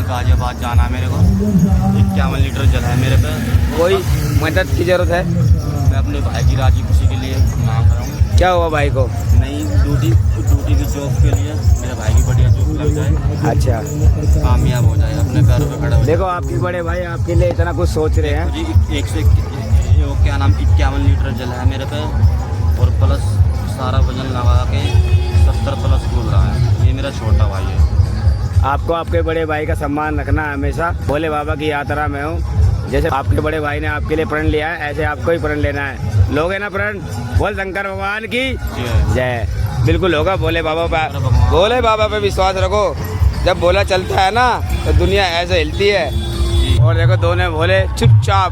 गाजियाबाद जाना है मेरे को। 51 लीटर जल है मेरे पे। कोई मदद की जरूरत है? मैं अपने भाई की राजी खुशी के लिए मांग रहा हूँ। क्या हुआ भाई को? नई ड्यूटी की जॉब के लिए मेरे भाई की बढ़िया जॉब लग जाए। अच्छा, कामयाब हो जाए, अपने पैरों पे खड़ा हो जाए। देखो आपके बड़े भाई आपके लिए इतना कुछ सोच रहे हैं। जी एक से क्या नाम 51 लीटर जल है मेरे पे और प्लस सारा वजन लगा के 70 प्लस बोल रहा है। ये मेरा छोटा भाई है। आपको आपके बड़े भाई का सम्मान रखना है हमेशा। भोले बाबा की यात्रा में हूँ, जैसे आपके बड़े भाई ने आपके लिए प्रण लिया है ऐसे आपको ही प्रण लेना है। लोगे ना प्रण? बोल शंकर भगवान की जय। बिल्कुल होगा। भोले बाबा पे विश्वास रखो। जब भोला चलता है ना तो दुनिया ऐसे हिलती है। और देखो दोनों भोले चुपचाप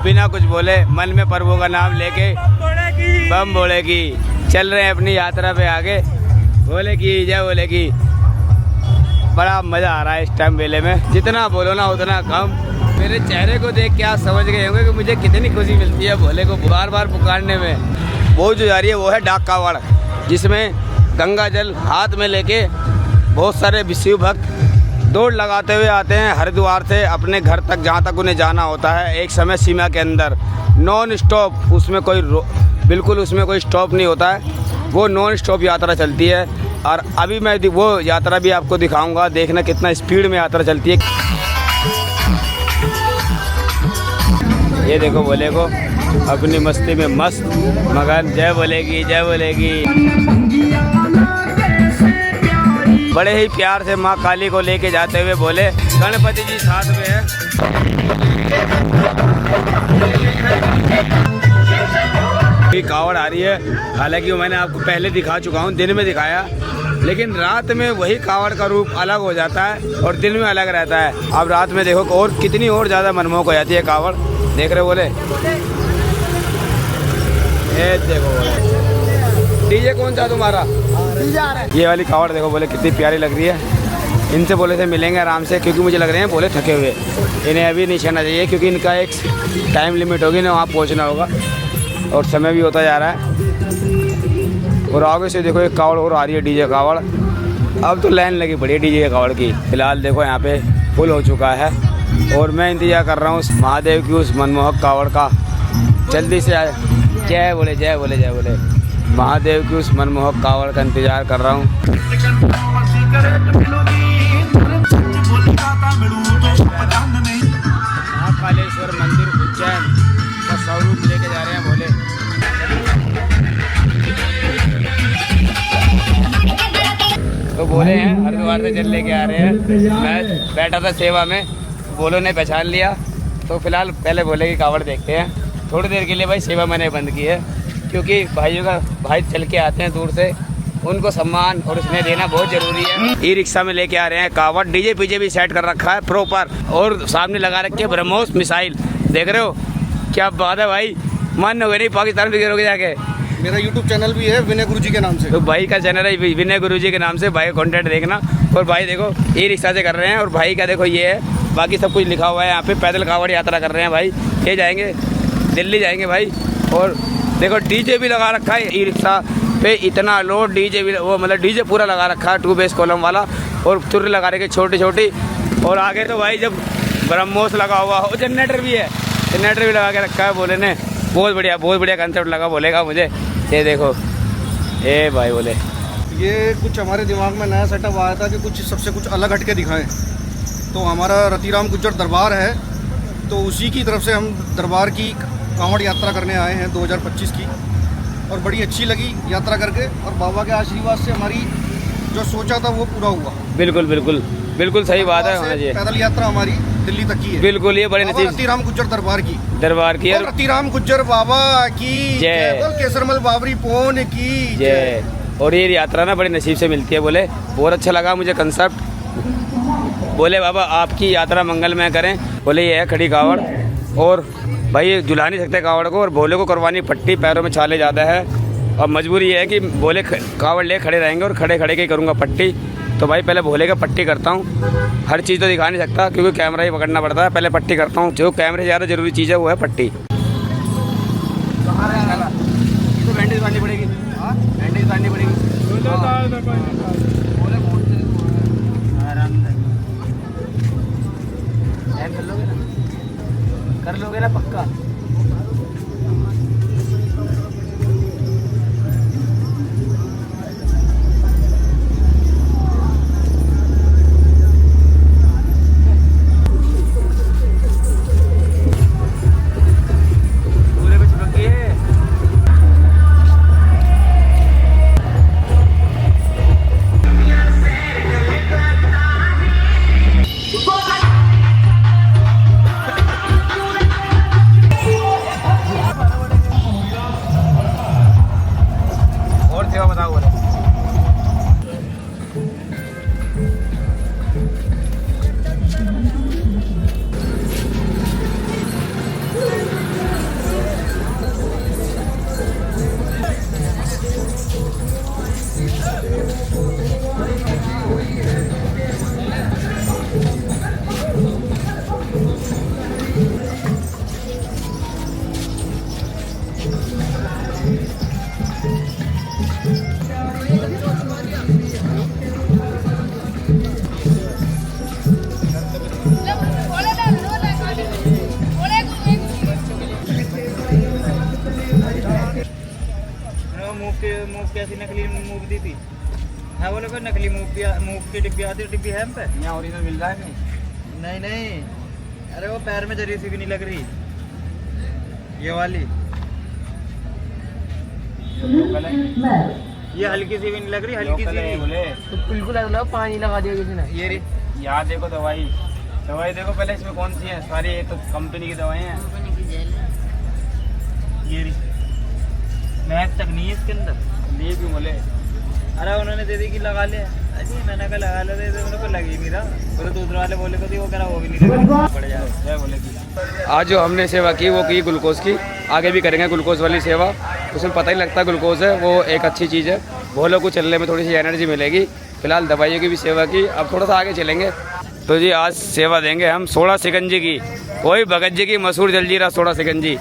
बिना कुछ बोले मन में प्रभु का नाम लेके बम भोले की चल रहे हैं अपनी यात्रा पे आगे। भोले की जय, भोले की। बड़ा मज़ा आ रहा है इस टाइम मेले में। जितना बोलो ना उतना कम। मेरे चेहरे को देख के आप समझ गए होंगे कि मुझे कितनी खुशी मिलती है भोले को बार बार पुकारने में। वो जो जा रही है वो है डाक कावड़, जिसमें गंगा जल हाथ में लेके बहुत सारे शिव भक्त दौड़ लगाते हुए आते हैं हरिद्वार से अपने घर तक, जहाँ तक उन्हें जाना होता है एक समय सीमा के अंदर। नॉन स्टॉप, उसमें बिल्कुल उसमें कोई स्टॉप नहीं होता है। वो नॉन स्टॉप यात्रा चलती है। और अभी मैं वो यात्रा भी आपको दिखाऊंगा। देखना कितना स्पीड में यात्रा चलती है। ये देखो भोले को अपनी मस्ती में मस्त मगन। जय बोलेगी, जय बोलेगी। बड़े ही प्यार से माँ काली को लेके जाते हुए बोले। गणपति जी साथ में है। कावड़ आ रही है। हालांकि वो मैंने आपको पहले दिखा चुका हूँ, दिन में दिखाया, लेकिन रात में वही कावड़ का रूप अलग हो जाता है और दिन में अलग रहता है। अब रात में देखो और कितनी और ज़्यादा मनमोहक हो जाती है कावड़। देख रहे बोले? ये देखो बोले। डीजे कौन सा तुम्हारा? डीजे आ रहा है। ये वाली कावड़ देखो बोले कितनी प्यारी लग रही है। इनसे बोले से मिलेंगे आराम से, क्योंकि मुझे लग रहे हैं बोले थके हुए। इन्हें अभी नहीं छेड़ना चाहिए क्योंकि इनका एक टाइम लिमिट होगी ना, वहाँ पहुँचना होगा और समय भी होता जा रहा है। और आगे से देखो एक कावड़ और आ रही है, डीजे कावड़। अब तो लाइन लगी पड़ी है डीजे कावड़ की। फिलहाल देखो यहाँ पे फुल हो चुका है और मैं इंतजार कर रहा हूँ उस महादेव की, उस मनमोहक कावड़ का। जल्दी से आए। जय बोले, जय बोले, जय बोले। महादेव की उस मनमोहक कावड़ का इंतजार कर रहा हूँ। महाकालेश्वर मंदिर उज्जैन का स्वरूप लेके जा रहे हैं भोले। तो बोले हैं हरिद्वार से जल लेके आ रहे हैं। मैं बैठा था सेवा में, बोलो ने पहचान लिया। तो फिलहाल पहले बोले कि कावड़ देखते हैं। थोड़ी देर के लिए भाई सेवा मैंने बंद की है, क्योंकि भाई चल के आते हैं दूर से, उनको सम्मान और स्नेह देना बहुत जरूरी है। ई रिक्शा में लेके आ रहे हैं कावड़। डीजे पीजे भी सेट कर रखा है प्रॉपर और सामने लगा रखे है ब्रह्मोस मिसाइल। देख रहे हो क्या बात है भाई? मन हो गई नहीं पाकिस्तान में गिरोगे जाके। मेरा YouTube चैनल भी है विनय गुरुजी के नाम से। तो भाई का चैनल है विनय गुरुजी के नाम से, भाई कॉन्टेंट देखना। और भाई देखो ई रिक्शा से कर रहे हैं और भाई का देखो ये है, बाकी सब कुछ लिखा हुआ है यहाँ पे। पैदल कावड़ यात्रा कर रहे हैं भाई। ये जाएंगे दिल्ली जाएंगे भाई। और देखो डीजे भी लगा रखा है ई रिक्शा पे, इतना लोड डीजे भी, वो मतलब डीजे पूरा लगा रखा है 2 बेस कॉलम वाला, और तुर्रे लगा रखे छोटी छोटी। और आगे तो भाई जब ब्रह्मोस लगा हुआ हो, जनरेटर भी है, जनरेटर भी लगा के रखा है भोले ने। बहुत बढ़िया कंसेप्ट लगा बोलेगा मुझे। ये देखो ए भाई बोले, ये कुछ हमारे दिमाग में नया सेटअप आया था कि कुछ सबसे कुछ अलग हट के दिखाएं। तो हमारा रतिराम गुज्जर दरबार है, तो उसी की तरफ से हम दरबार की कांवड़ यात्रा करने आए हैं 2025 की। और बड़ी अच्छी लगी यात्रा करके, और बाबा के आशीर्वाद से हमारी जो सोचा था वो पूरा हुआ। बिल्कुल बिल्कुल बिल्कुल सही बात है होना चाहिए। पैदल यात्रा हमारी दिल्ली तक की है। बिल्कुल, ये बड़े नसीब। रतिराम गुज्जर दरबार की और रतिराम गुज्जर बाबा की जय, केसरमल बाबरी पोन की जय। और ये यात्रा ना बड़े नसीब से मिलती है बोले। बहुत अच्छा लगा मुझे कंसेप्ट। बोले बाबा आपकी यात्रा मंगलमय करें। बोले ये है खड़ी कावड़, और भाई ये झुला नहीं सकते कावड़ को, और भोले को करवानी पट्टी, पैरों में छाले ज़्यादा है। और मजबूरी ये है कि बोले कावड़ ले खड़े रहेंगे और खड़े खड़े के ही करूँगा पट्टी। तो भाई पहले भोले का पट्टी करता हूँ। हर चीज़ तो दिखा नहीं सकता क्योंकि कैमरा ही पकड़ना पड़ता है। पहले पट्टी करता हूँ। जो कैमरे से ज़्यादा ज़रूरी चीज़ है वो है पट्टी। एंट्री करनी पड़ेगी। हाँ एंट्री करनी पड़ेगी। आराम कर लोगे ना, कर लोगे ना पक्का। मूव कैसी नकली मूव दी थी? हाँ बोलो कोई नकली मूव की डिब्बी आती है, डिब्बी है हम पे? यहाँ ओरिजिनल मिल रहा है नहीं नहीं, अरे वो पैर में जरी सी भी नहीं लग रही, ये वाली, ये हल्की सी भी नहीं लग रही, हल्की सी नहीं बोले तो बिल्कुल ऐसा लगा पानी लगा दिया किसी ने। ये यहाँ देखो दवाई, दवाई देखो पहले इसमें कौन सी है, सारी ये तो कंपनी की दवाई हैं। ये महक तक नहीं है इसके अंदर, लिए क्यों बोले? अरे उन्होंने दे दी कि लगा ले, अरे मैंने कहा लगा ले, उन्होंने को लगी नहीं रहा, बोले दूसरे वाले बोले को थी, वो कह रहा वो भी नहीं लगा, पड़ जाए बोले कि आज जो हमने सेवा की वो की ग्लूकोज की, आगे भी करेंगे ग्लूकोज वाली सेवा। उसमें पता ही लगता है ग्लूकोज है, वो एक अच्छी चीज़ है, भोलों को चलने में थोड़ी सी एनर्जी मिलेगी। फिलहाल दवाइयों की भी सेवा की, अब थोड़ा सा आगे चलेंगे। तो जी आज सेवा देंगे हम सोडा शिकंजी की, वही भगत जी की मशहूर जलजीरा सोडा शिकंजी।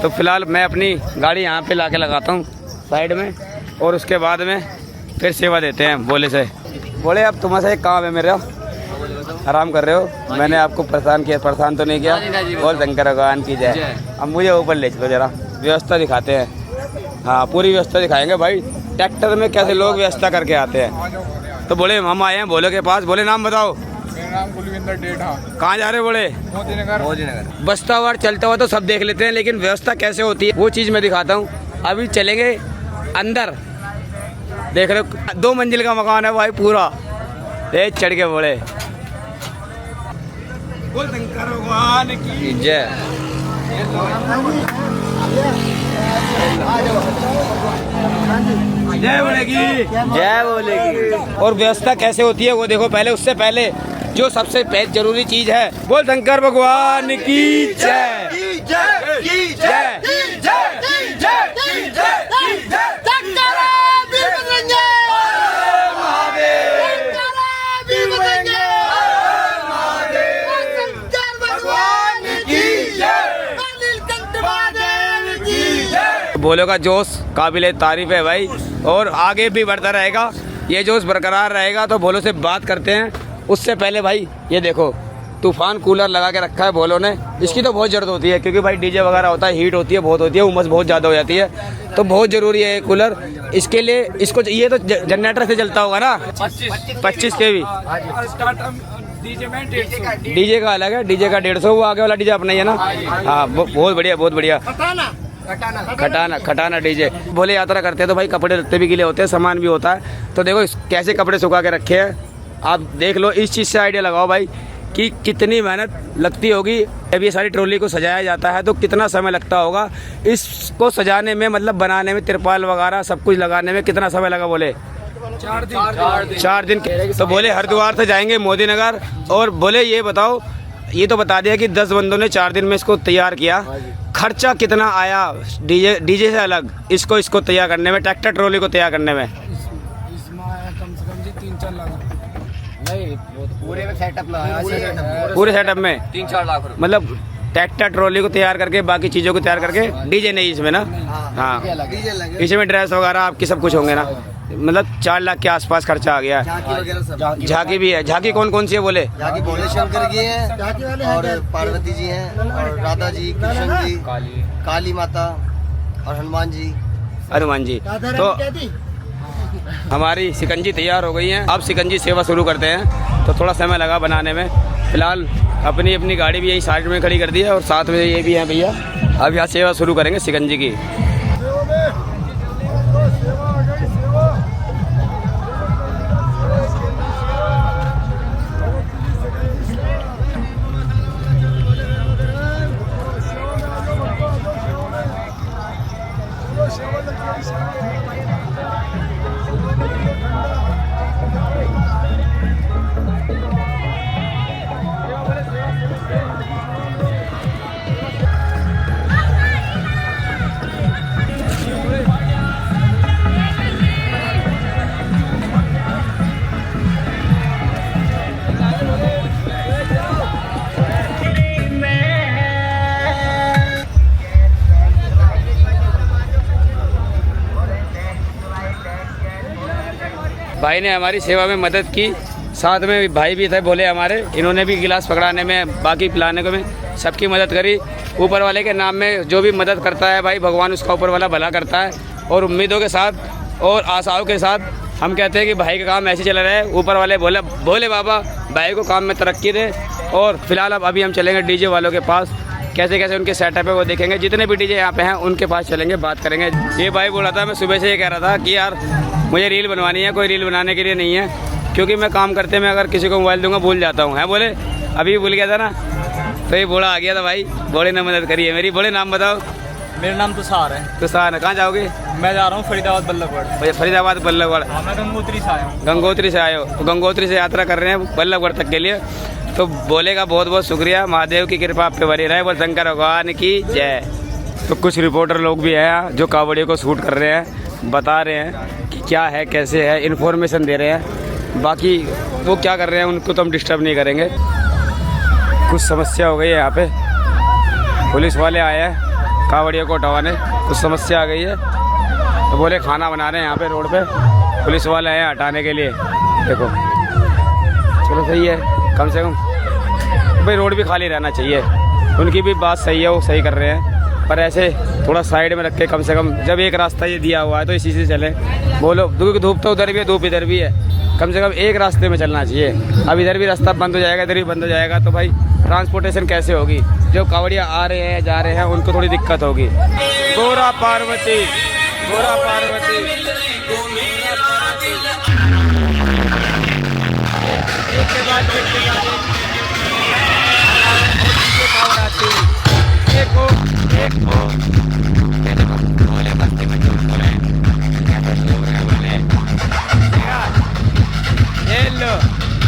तो फिलहाल मैं अपनी गाड़ी यहाँ पे ला के लगाता हूँ साइड में, और उसके बाद में फिर सेवा देते हैं बोले से। बोले अब तुम्हारे से एक काम है मेरा, आराम कर रहे हो, मैंने आपको परेशान किया, परेशान तो नहीं किया? बोल शंकर भगवान की जय। अब मुझे ऊपर ले चलो जरा, व्यवस्था दिखाते हैं। हाँ पूरी व्यवस्था दिखाएंगे भाई, ट्रैक्टर में कैसे लोग व्यवस्था करके आते हैं। तो बोले हम आए हैं भोले के पास, बोले नाम बताओ। मेरा नाम कुलविंदर डेढ़ा। कहाँ जा रहे बोले? मोदी नगर। बसता हुआ चलता हुआ तो सब देख लेते हैं, लेकिन व्यवस्था कैसे होती है वो चीज़ मैं दिखाता हूँ। अभी चलेंगे अंदर, देख रहे हो 2 मंजिल का मकान है भाई पूरा, तेज चढ़ के बोले बोल शंकर भगवान की जय। जय बोलेगी, जय बोलेगी। और व्यवस्था कैसे होती है वो देखो पहले। उससे पहले जो सबसे जरूरी चीज है, बोल शंकर भगवान की जय, जय जय भोले का जोश काबिले तारीफ है भाई, और आगे भी बढ़ता रहेगा, ये जोश बरकरार रहेगा। तो भोलों से बात करते हैं। उससे पहले भाई ये देखो तूफान कूलर लगा के रखा है भोलों ने, इसकी तो बहुत ज़रूरत होती है क्योंकि भाई डीजे वगैरह होता है, हीट होती है, बहुत होती है, उमस बहुत ज़्यादा हो जाती है, तो बहुत ज़रूरी है ये कूलर। इसके लिए इसको ये तो जनरेटर से चलता होगा ना, 25 के भी। डीजे का अलग है, डीजे का 150, वो आगे वाला डीजे अपना ही है ना। हाँ बहुत बढ़िया, बहुत बढ़िया। खटाना डीजे। भोले यात्रा करते हैं तो भाई कपड़े लत्ते भी गीले होते हैं, सामान भी होता है। तो देखो कैसे कपड़े सुखा के रखे हैं, आप देख लो। इस चीज़ से आइडिया लगाओ भाई कि कितनी मेहनत लगती होगी। जब ये सारी ट्रॉली को सजाया जाता है तो कितना समय लगता होगा इसको सजाने में, मतलब बनाने में, तिरपाल वगैरह सब कुछ लगाने में कितना समय लगा बोले? 4 दिन। तो बोले हरिद्वार से जाएंगे मोदी नगर। और बोले ये बताओ, ये तो बता दिया कि 10 बंदों ने 4 दिन में इसको तैयार किया, खर्चा कितना आया डीजे से अलग इसको तैयार करने में, ट्रैक्टर ट्रॉली को तैयार करने में? इसमें कम से कम जी 3-4 लाख। पूरे सेटअप में 3-4 लाख, मतलब ट्रैक्टर ट्रॉली को तैयार करके बाकी चीज़ों को तैयार करके डीजे नहीं इसमें ना। हाँ इसमें ड्रेस वगैरह आपकी सब कुछ होंगे ना, मतलब 4 लाख के आसपास खर्चा आ गया। झांकी भी है। झांकी कौन कौन सी है बोले? झांकी भोले शंकर की है और पार्वती जी हैं और राधा जी, कृष्ण जी, काली माता और हनुमान जी। हनुमान जी। तो हमारी शिकंजी तैयार हो गई है। अब शिकंजी सेवा शुरू करते हैं। तो थोड़ा समय लगा बनाने में। फिलहाल अपनी अपनी गाड़ी भी यही साइड में खड़ी कर दी है और साथ में ये भी है भैया। अब यहाँ सेवा शुरू करेंगे शिकंजी की। भाई ने हमारी सेवा में मदद की, साथ में भाई भी थे बोले हमारे, इन्होंने भी गिलास पकड़ाने में बाकी पिलाने को में सबकी मदद करी। ऊपर वाले के नाम में जो भी मदद करता है भाई भगवान उसका ऊपर वाला भला करता है। और उम्मीदों के साथ और आशाओं के साथ हम कहते हैं कि भाई का काम ऐसे चल रहा है। ऊपर वाले भोले बाबा भाई को काम में तरक्की दे। और फिलहाल अब अभी हम चलेंगे डीजे वालों के पास, कैसे कैसे उनके सेटअप है वो देखेंगे। जितने भी डीजे यहाँ पे हैं उनके पास चलेंगे, बात करेंगे। ये भाई बोला था, मैं सुबह से ये कह रहा था कि यार मुझे रील बनवानी है, कोई रील बनाने के लिए नहीं है, क्योंकि मैं काम करते में अगर किसी को मोबाइल दूंगा भूल जाता हूँ। है बोले अभी भूल गया था ना, तो ये बोला आ गया था भाई। बोले ने मदद करी है मेरी। बोले नाम बताओ। मेरा नाम तुषार है। तुषार है। कहाँ जाओगे? मैं जा रहा हूँ फरीदाबाद बल्लभगढ़। फरीदाबाद बल्लभगढ़। हाँ मैं गंगोत्री से आया हूँ। गंगोत्री से आए हो? तो गंगोत्री से यात्रा कर रहे हैं बल्लभगढ़ तक के लिए। तो बोले का बहुत बहुत शुक्रिया। महादेव की कृपा आप पे बनी रहे। बोल शंकर भगवान की जय। तो कुछ रिपोर्टर लोग भी हैं जो कावड़ियों को शूट कर रहे हैं, बता रहे हैं कि क्या है कैसे है, इन्फॉर्मेशन दे रहे हैं। बाकी वो क्या कर रहे हैं उनको तो हम डिस्टर्ब नहीं करेंगे। कुछ समस्या हो गई है यहाँ पे, पुलिस वाले आए हैं कावड़ियों को हटवाने। कुछ समस्या आ गई है तो बोले खाना बना रहे हैं यहाँ पे रोड पे, पुलिस वाले आए हैं हटाने के लिए। देखो चलो सही है, कम से कम भाई रोड भी खाली रहना चाहिए। उनकी भी बात सही है, वो सही कर रहे हैं। पर ऐसे थोड़ा साइड में रख के कम से कम, जब एक रास्ता ये दिया हुआ है तो इसी से चले। बोलो धूप तो उधर भी है, धूप इधर भी है, कम से कम एक रास्ते में चलना चाहिए। अब इधर भी रास्ता बंद हो जाएगा, इधर भी बंद हो जाएगा तो भाई ट्रांसपोर्टेशन कैसे होगी? जो कावड़िया आ रहे हैं जा रहे हैं उनको थोड़ी दिक्कत होगी। गोरा पार्वती, गोरा पार्वती, एक के बाद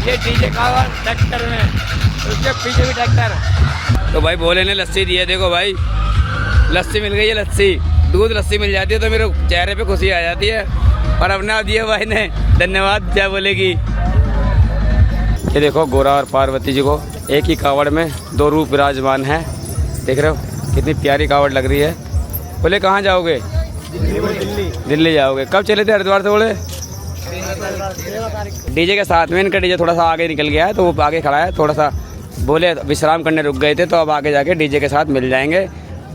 ये डीजे कावड़ ट्रैक्टर में, उसके पीछे भी ट्रैक्टर। तो भाई भोले ने लस्सी दी है। देखो भाई लस्सी मिल गई है, लस्सी दूध लस्सी मिल जाती है तो मेरे चेहरे पे खुशी आ जाती है। और अब ना दिया भाई ने, धन्यवाद क्या बोलेगी। ये देखो गोरा और पार्वती जी को एक ही कावड़ में 2 रूप विराजमान है। देख रहे हो कितनी प्यारी कावड़ लग रही है। बोले कहाँ जाओगे? दिल्ली जाओगे। कब चले थे हरिद्वार से? बोले डीजे के साथ में। इनका डीजे थोड़ा सा आगे निकल गया है तो वो आगे खड़ा है थोड़ा सा। बोले विश्राम करने रुक गए थे तो अब आगे जाके डीजे के साथ मिल जाएंगे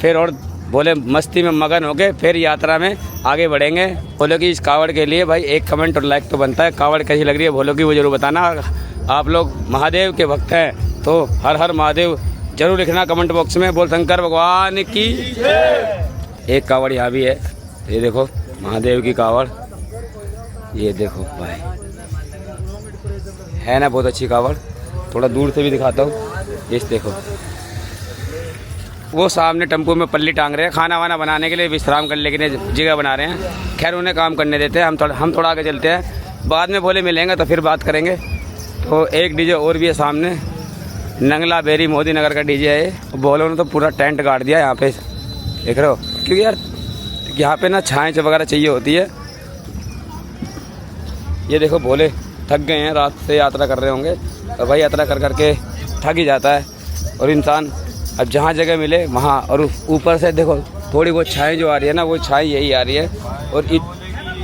फिर। और बोले मस्ती में मगन होके फिर यात्रा में आगे बढ़ेंगे। बोलो कि इस कावड़ के लिए भाई एक कमेंट और लाइक तो बनता है। कावड़ कैसी लग रही है बोलो कि वो जरूर बताना। आप लोग महादेव के भक्त हैं तो हर हर महादेव जरूर लिखना कमेंट बॉक्स में। बोल शंकर भगवान की। एक कावड़ यहाँ भी है, ये देखो महादेव की कावड़। ये देखो भाई है ना बहुत अच्छी कावड़। थोड़ा दूर से भी दिखाता हूँ। ये देखो वो सामने टेम्पो में पल्ली टांग रहे हैं, खाना वाना बनाने के लिए, विश्राम करने के लिए जगह बना रहे हैं। खैर उन्हें काम करने देते हैं, हम थोड़ा आगे चलते हैं। बाद में बोले मिलेंगे तो फिर बात करेंगे। तो एक डीजे और भी है सामने, नंगला बेरी मोदी नगर का डीजे है ये। बोलो ने तो पूरा टेंट गाड़ दिया यहाँ पे, देख रहे हो। क्योंकि यार यहाँ पे ना छाएँ वगैरह चाहिए होती है। ये देखो भोले थक गए हैं, रात से यात्रा कर रहे होंगे तो भाई यात्रा कर करके थक ही जाता है और इंसान अब जहाँ जगह मिले वहाँ, और ऊपर से देखो थोड़ी बहुत छाई जो आ रही है ना, वो छाई यही आ रही है। और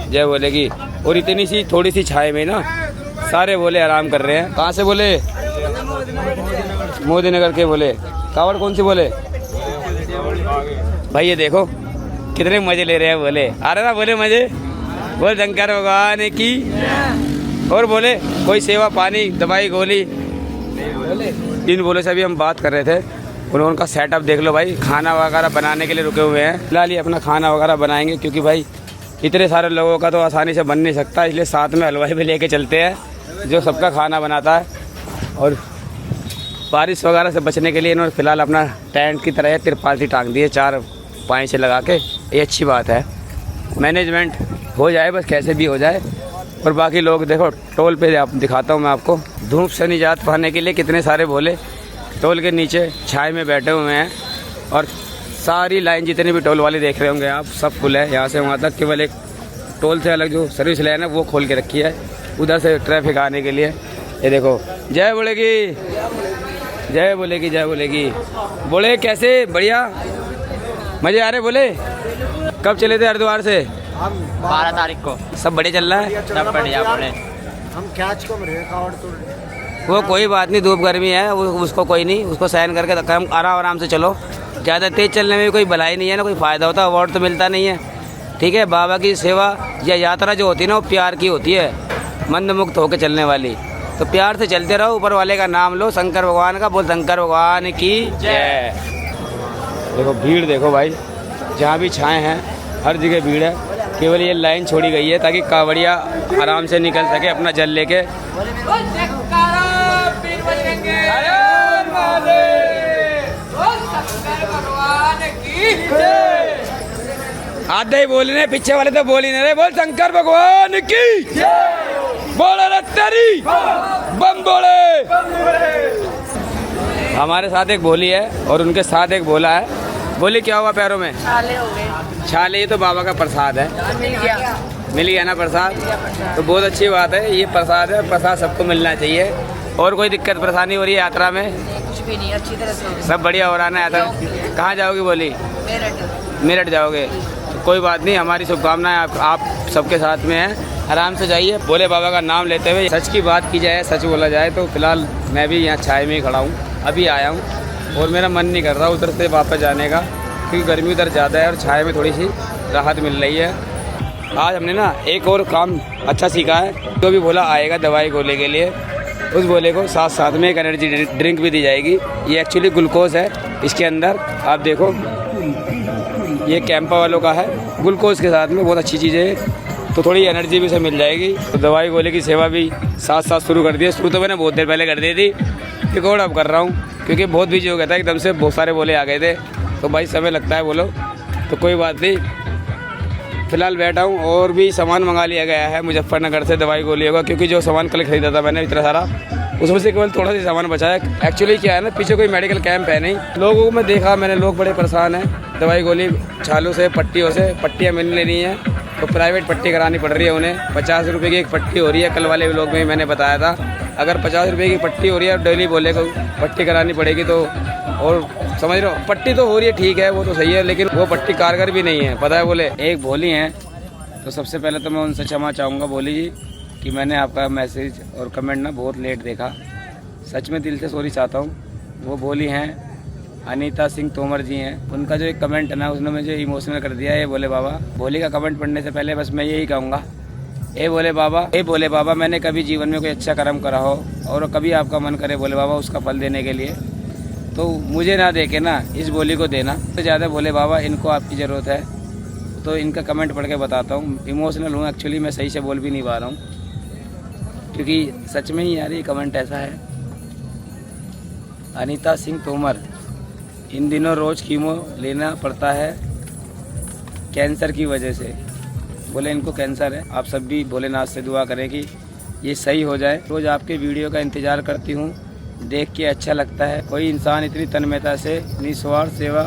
जय बोलेगी, और इतनी सी थोड़ी सी छाई में ना सारे बोले आराम कर रहे हैं। कहाँ से बोले? मोदी नगर के बोले। कावड़ कौन सी बोले? भाई ये देखो कितने मजे ले रहे हैं बोले। आ रहे ना बोले मजे? बोल शंकर भगवान की। और बोले कोई सेवा पानी दवाई गोली। इन बोले से अभी हम बात कर रहे थे, उनका सेटअप देख लो भाई। खाना वगैरह बनाने के लिए रुके हुए हैं। फिलहाल ये अपना खाना वगैरह बनाएंगे, क्योंकि भाई इतने सारे लोगों का तो आसानी से बन नहीं सकता, इसलिए साथ में हलवाई भी लेके चलते हैं जो सबका खाना बनाता है। और बारिश वगैरह से बचने के लिए इन्होंने फिलहाल अपना टेंट की तरह तिरपाल टांग दी है 4 पाई से लगा के। ये अच्छी बात है, मैनेजमेंट हो जाए बस, कैसे भी हो जाए। और बाकी लोग देखो टोल पे आप दिखाता हूँ मैं आपको, धूप से निजात पाने के लिए कितने सारे भोले टोल के नीचे छाए में बैठे हुए हैं। और सारी लाइन जितने भी टोल वाले देख रहे होंगे आप, सब फुल है यहाँ से वहाँ तक। केवल एक टोल से अलग जो सर्विस लाइन है वो खोल के रखी है उधर से ट्रैफिक आने के लिए। ये देखो जय बोलेगी, जय बोलेगी, जय बोलेगी। बोले कैसे? बढ़िया मज़े आ रहे? बोले कब चले थे हरिद्वार से? हम 12 तारीख को। सब बढ़िया चल रहा है? सब बढ़िया बोले। हम कैच को रहे कावड़ तो वो कोई बात नहीं, धूप गर्मी है वो, उसको कोई नहीं, उसको सहन करके हम आराम से चलो। ज़्यादा तेज़ चलने में कोई भलाई नहीं है ना, कोई फ़ायदा होता, अवार्ड तो मिलता नहीं है। ठीक है, बाबा की सेवा या यात्रा जो होती है ना वो प्यार की होती है, मंद मुक्त होकर चलने वाली। तो प्यार से चलते रहो, ऊपर वाले का नाम लो, शंकर भगवान का। बोल शंकर भगवान की जय। देखो भीड़ देखो भाई, जहाँ भी छाए हैं हर जगह भीड़ है। केवल ये लाइन छोड़ी गई है ताकि कावड़िया आराम से निकल सके अपना जल लेके। आधे ही बोल रहे, पीछे वाले तो बोल ही नहीं रहे। बोल शंकर भगवान की, बोले रे तेरी बम बोले। हमारे साथ एक भोली है और उनके साथ एक भोला है। बोली क्या हुआ पैरों में? छाले हो गए। छाले? ये तो बाबा का प्रसाद है। मिल गया ना प्रसाद? तो बहुत अच्छी बात है, ये प्रसाद है, प्रसाद सबको मिलना चाहिए। और कोई दिक्कत परेशानी हो रही है यात्रा में? कुछ भी नहीं, अच्छी तरह से सब बढ़िया हो रहा है यात्रा। कहाँ जाओगी बोली? मेरठ जाओगे? तो कोई बात नहीं, हमारी शुभकामनाएं आप सबके साथ में है। आराम से जाइए, भोले बाबा का नाम लेते हुए। सच की बात की जाए, सच बोला जाए तो फिलहाल मैं भी यहाँ छाए में ही खड़ा हूँ, अभी आया हूँ। और मेरा मन नहीं कर रहा उधर से वापस जाने का, क्योंकि गर्मी उधर ज़्यादा है और छाए में थोड़ी सी राहत मिल रही है। आज हमने ना एक और काम अच्छा सीखा है। जो भी भोला आएगा दवाई गोले के लिए, उस भोले को साथ साथ में एक एनर्जी ड्रिंक भी दी जाएगी। ये एक्चुअली ग्लूकोज है इसके अंदर, आप देखो ये कैंपा वालों का है। ग्लूकोज के साथ में बहुत अच्छी चीज़ें है, तो थोड़ी एनर्जी भी उसे मिल जाएगी। तो दवाई गोले की सेवा भी साथ साथ शुरू कर दी है। शुरू तो मैंने बहुत देर पहले कर दी थी, रिकॉर्ड अब कर रहा हूँ क्योंकि बहुत बिजी हो गया था एकदम से, बहुत सारे बोले आ गए थे, तो भाई समय लगता है बोलो। तो कोई बात नहीं, फिलहाल बैठा हूँ। और भी सामान मंगा लिया गया है मुजफ्फरनगर से दवाई गोलियों का, क्योंकि जो सामान कल खरीदा था मैंने इतना सारा, उसमें से केवल थोड़ा सा सामान बचा है। एक्चुअली क्या है ना, पीछे कोई मेडिकल कैंप है नहीं। लोगों को मैं देखा, मैंने लोग बड़े परेशान हैं दवाई गोली छालों से, पट्टियों से। पट्टियाँ मिल लेनी है तो प्राइवेट पट्टी करानी पड़ रही है उन्हें। 50 रुपये की एक पट्टी हो रही है, कल वाले लोग में मैंने बताया था। अगर 50 रुपये की पट्टी हो रही है और डेली बोले को पट्टी करानी पड़ेगी तो, और समझ रहे हो, पट्टी तो हो रही है ठीक है, वो तो सही है, लेकिन वो पट्टी कारगर भी नहीं है, पता है बोले। एक भोली हैं, तो सबसे पहले तो मैं उनसे क्षमा चाहूँगा भोली जी कि मैंने आपका मैसेज और कमेंट ना बहुत लेट देखा। सच में दिल से सॉरी चाहता हूँ। वो भोली हैं अनीता सिंह तोमर जी हैं, उनका जो एक कमेंट है ना उसने मुझे इमोशनल कर दिया है। भोले बाबा, भोली का कमेंट पढ़ने से पहले बस मैं यही कहूँगा, ए भोले बाबा मैंने कभी जीवन में कोई अच्छा कर्म करा हो और कभी आपका मन करे भोले बाबा उसका फल देने के लिए, तो मुझे ना दे के ना इस भोली को देना। तो ज़्यादा भोले बाबा इनको आपकी ज़रूरत है। तो इनका कमेंट पढ़ के बताता हूँ, इमोशनल हूँ एक्चुअली, मैं सही से बोल भी नहीं पा रहा हूँ क्योंकि सच में ही यार ये कमेंट ऐसा है। अनीता सिंह तोमर, इन दिनों रोज़ कीमो लेना पड़ता है कैंसर की वजह से। बोले इनको कैंसर है। आप सब भी भोलेनाथ से दुआ करें कि ये सही हो जाए। रोज़ आपके वीडियो का इंतज़ार करती हूँ, देख के अच्छा लगता है। कोई इंसान इतनी तन्मयता से निस्वार्थ सेवा,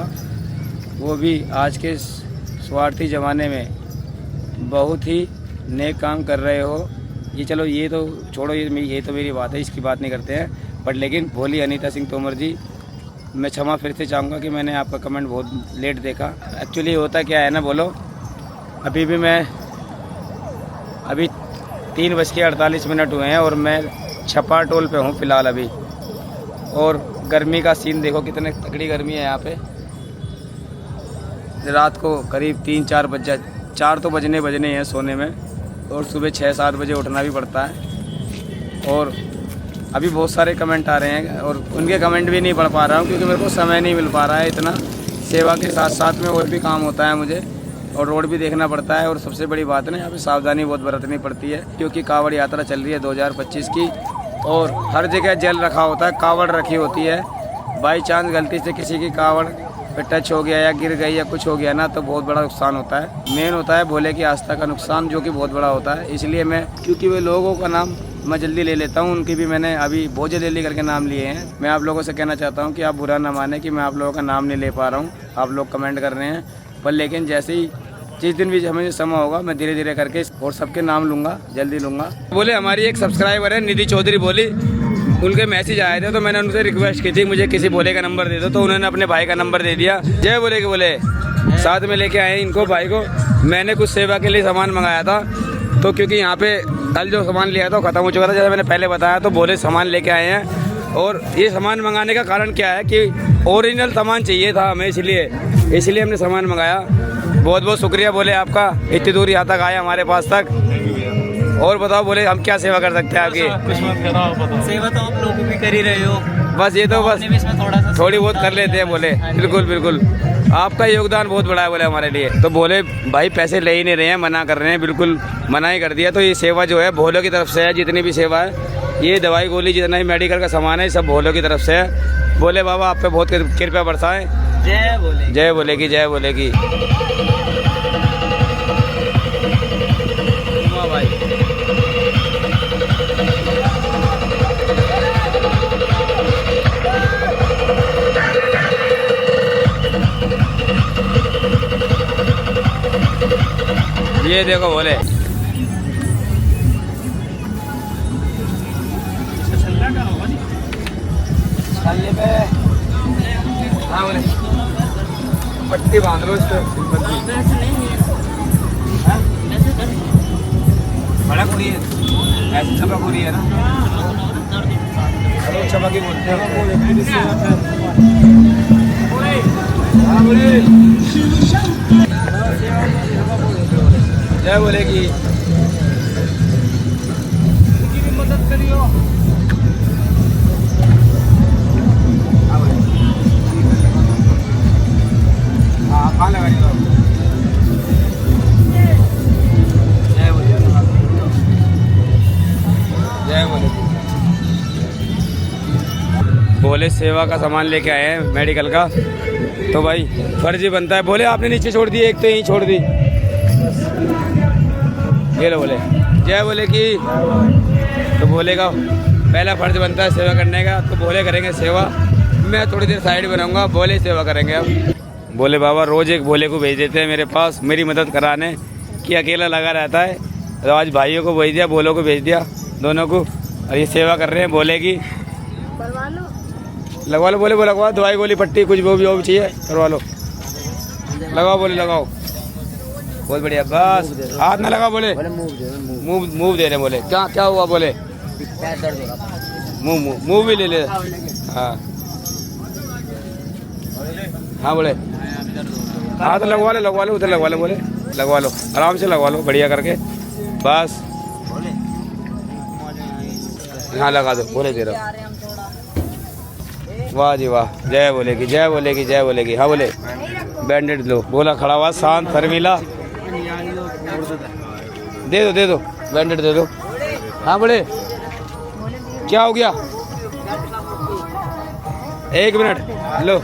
वो भी आज के स्वार्थी ज़माने में बहुत ही नेक काम कर रहे हो। ये चलो ये तो छोड़ो, ये तो मेरी बात है, इसकी बात नहीं करते हैं। बट लेकिन भोली अनीता सिंह तोमर जी, मैं क्षमा फिर से चाहूँगा कि मैंने आपका कमेंट बहुत लेट देखा। एक्चुअली होता क्या है ना, बोलो अभी 3:48 हुए हैं और मैं छपा टोल पे हूँ फ़िलहाल अभी। और गर्मी का सीन देखो, कितने तगड़ी गर्मी है यहाँ पे। रात को करीब 3-4 बज जाए, 4 तो बजने हैं सोने में, और सुबह 6-7 बजे उठना भी पड़ता है। और अभी बहुत सारे कमेंट आ रहे हैं और उनके कमेंट भी नहीं पढ़ पा रहा हूँ क्योंकि मेरे को समय नहीं मिल पा रहा है इतना। सेवा के साथ साथ में और भी काम होता है मुझे, और रोड भी देखना पड़ता है। और सबसे बड़ी बात है ना, यहाँ पे सावधानी बहुत बरतनी पड़ती है क्योंकि कावड़ यात्रा चल रही है 2025 की, और हर जगह जल रखा होता है, कावड़ रखी होती है। बाई चांस गलती से किसी की कावड़ पे टच हो गया या गिर गई या कुछ हो गया ना, तो बहुत बड़ा नुकसान होता है। मेन होता है भोले की आस्था का नुकसान, जो कि बहुत बड़ा होता है। इसलिए मैं, क्योंकि वे लोगों का नाम मैं जल्दी ले लेता हूँ, उनकी भी मैंने अभी भोजे दिल्ली करके नाम लिए हैं। मैं आप लोगों से कहना चाहता हूँ कि आप बुरा ना माने कि मैं आप लोगों का नाम नहीं ले पा रहा हूँ। आप लोग कमेंट कर रहे हैं, पर लेकिन जैसे ही जिस दिन भी हमें समय होगा मैं धीरे धीरे करके और सबके नाम लूँगा, जल्दी लूँगा। बोले हमारी एक सब्सक्राइबर है निधि चौधरी, बोली उनके मैसेज आए थे तो मैंने उनसे रिक्वेस्ट की थी मुझे किसी भोले का नंबर दे दो, तो उन्होंने अपने भाई का नंबर दे दिया। जय बोले के बोले साथ में लेके आए इनको भाई को। मैंने कुछ सेवा के लिए सामान मंगाया था, तो क्योंकि यहाँ पे कल जो सामान लिया था वो ख़त्म हो चुका था, जैसे मैंने पहले बताया, तो बोले सामान लेके आए हैं। और ये सामान मंगाने का कारण क्या है कि ओरिजिनल सामान चाहिए था हमें, इसलिए हमने सामान मंगाया। बहुत बहुत शुक्रिया बोले आपका, इतनी दूर यहाँ तक आए हमारे पास तक। और बताओ बोले हम क्या सेवा कर सकते हैं आपकी? सेवा तो आप लोग भी कर ही रहे हो, बस ये तो बस थोड़ी बहुत कर लेते हैं बोले। बिल्कुल बिल्कुल, आपका योगदान बहुत बड़ा है बोले हमारे लिए। तो बोले भाई पैसे ले ही नहीं रहे हैं, मना कर रहे हैं, बिल्कुल मना ही कर दिया। तो ये सेवा जो है भोलों की तरफ से है, जितनी भी सेवा है, ये दवाई गोली जितना ही मेडिकल का सामान है, सब भोलों की तरफ से है। बोले बाबा आप पे बहुत कृपया बरसाएं। जय बोले, जय बोले की, जय बोले की। भाई ये देखो बोले हाँ बोले पट्टी बांध लो इस पे। बड़ा कुड़ी है, ऐसी चपा कुड़ी है ना, चपा की बोलते हैं। जय बोले की मदद करियो। हाँ कहाँ लगाइए? जय बोले, जय बोले। बोले सेवा का सामान लेके आए हैं मेडिकल का, तो भाई फर्जी बनता है। बोले आपने नीचे छोड़ दी, एक तो यहीं छोड़ दी। ये लो बोले जय बोले की। तो बोलेगा पहला फर्ज बनता है सेवा करने का, तो बोले करेंगे सेवा। मैं थोड़ी देर साइड बनाऊंगा, बोले सेवा करेंगे। अब बोले बाबा रोज एक भोले को भेज देते हैं मेरे पास मेरी मदद कराने, कि अकेला लगा रहता है। तो आज भाइयों को भेज दिया, भोलों को भेज दिया, दोनों को, और ये सेवा कर रहे हैं भोले की। लगवा लो बोले, लगवा दवाई गोली पट्टी कुछ भी जो भी चाहिए करवा लो। लगाओ बोले, लगाओ। बहुत बढ़िया, बस हाथ ना लगा बोले, मूव दे रहे बोले। क्या क्या हुआ बोले? मूव भी ले ले। हाँ हाँ बोले हाथ लगवा लो उधर लगवा लो बोले, लगवा लो आराम से लगवा लो बढ़िया करके, बस यहाँ लगा दो बोले दे रहा। वाह जी वाह, जय बोले की, जय बोले की, जय बोले की। हाँ बोले बैंडेड लो, बोला खड़ा हुआ शांत शर्मिला। दे दो बैंडेड दे दो। हाँ बोले क्या हो गया? 1 मिनट लो।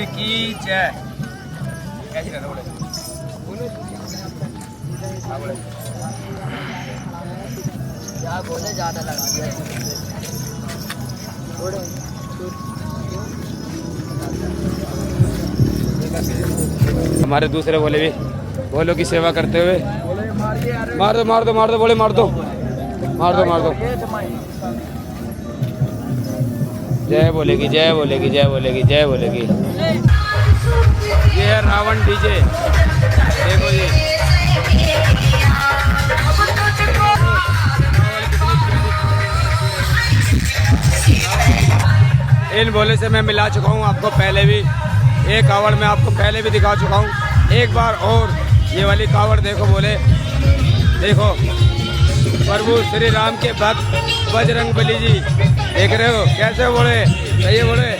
की जय। कैसी रहना बोले? हाँ बोले। क्या बोले ज़्यादा लगा दिया। हमारे दूसरे बोले भी बोलो की सेवा करते हुए मार दो मार दो मार दो बोले मार दो मार दो मार दो। जय बोलेगी जय बोलेगी जय बोलेगी जय बोलेगी। ये है रावण डीजे, देखो ये इन भोले से मैं मिला चुका हूँ आपको पहले भी। एक कावड़ मैं आपको पहले भी दिखा चुका हूँ, एक बार और ये वाली कावड़ देखो बोले। देखो प्रभु श्री राम के भक्त बजरंगबली जी, देख रहे हो कैसे बोले? सही बोले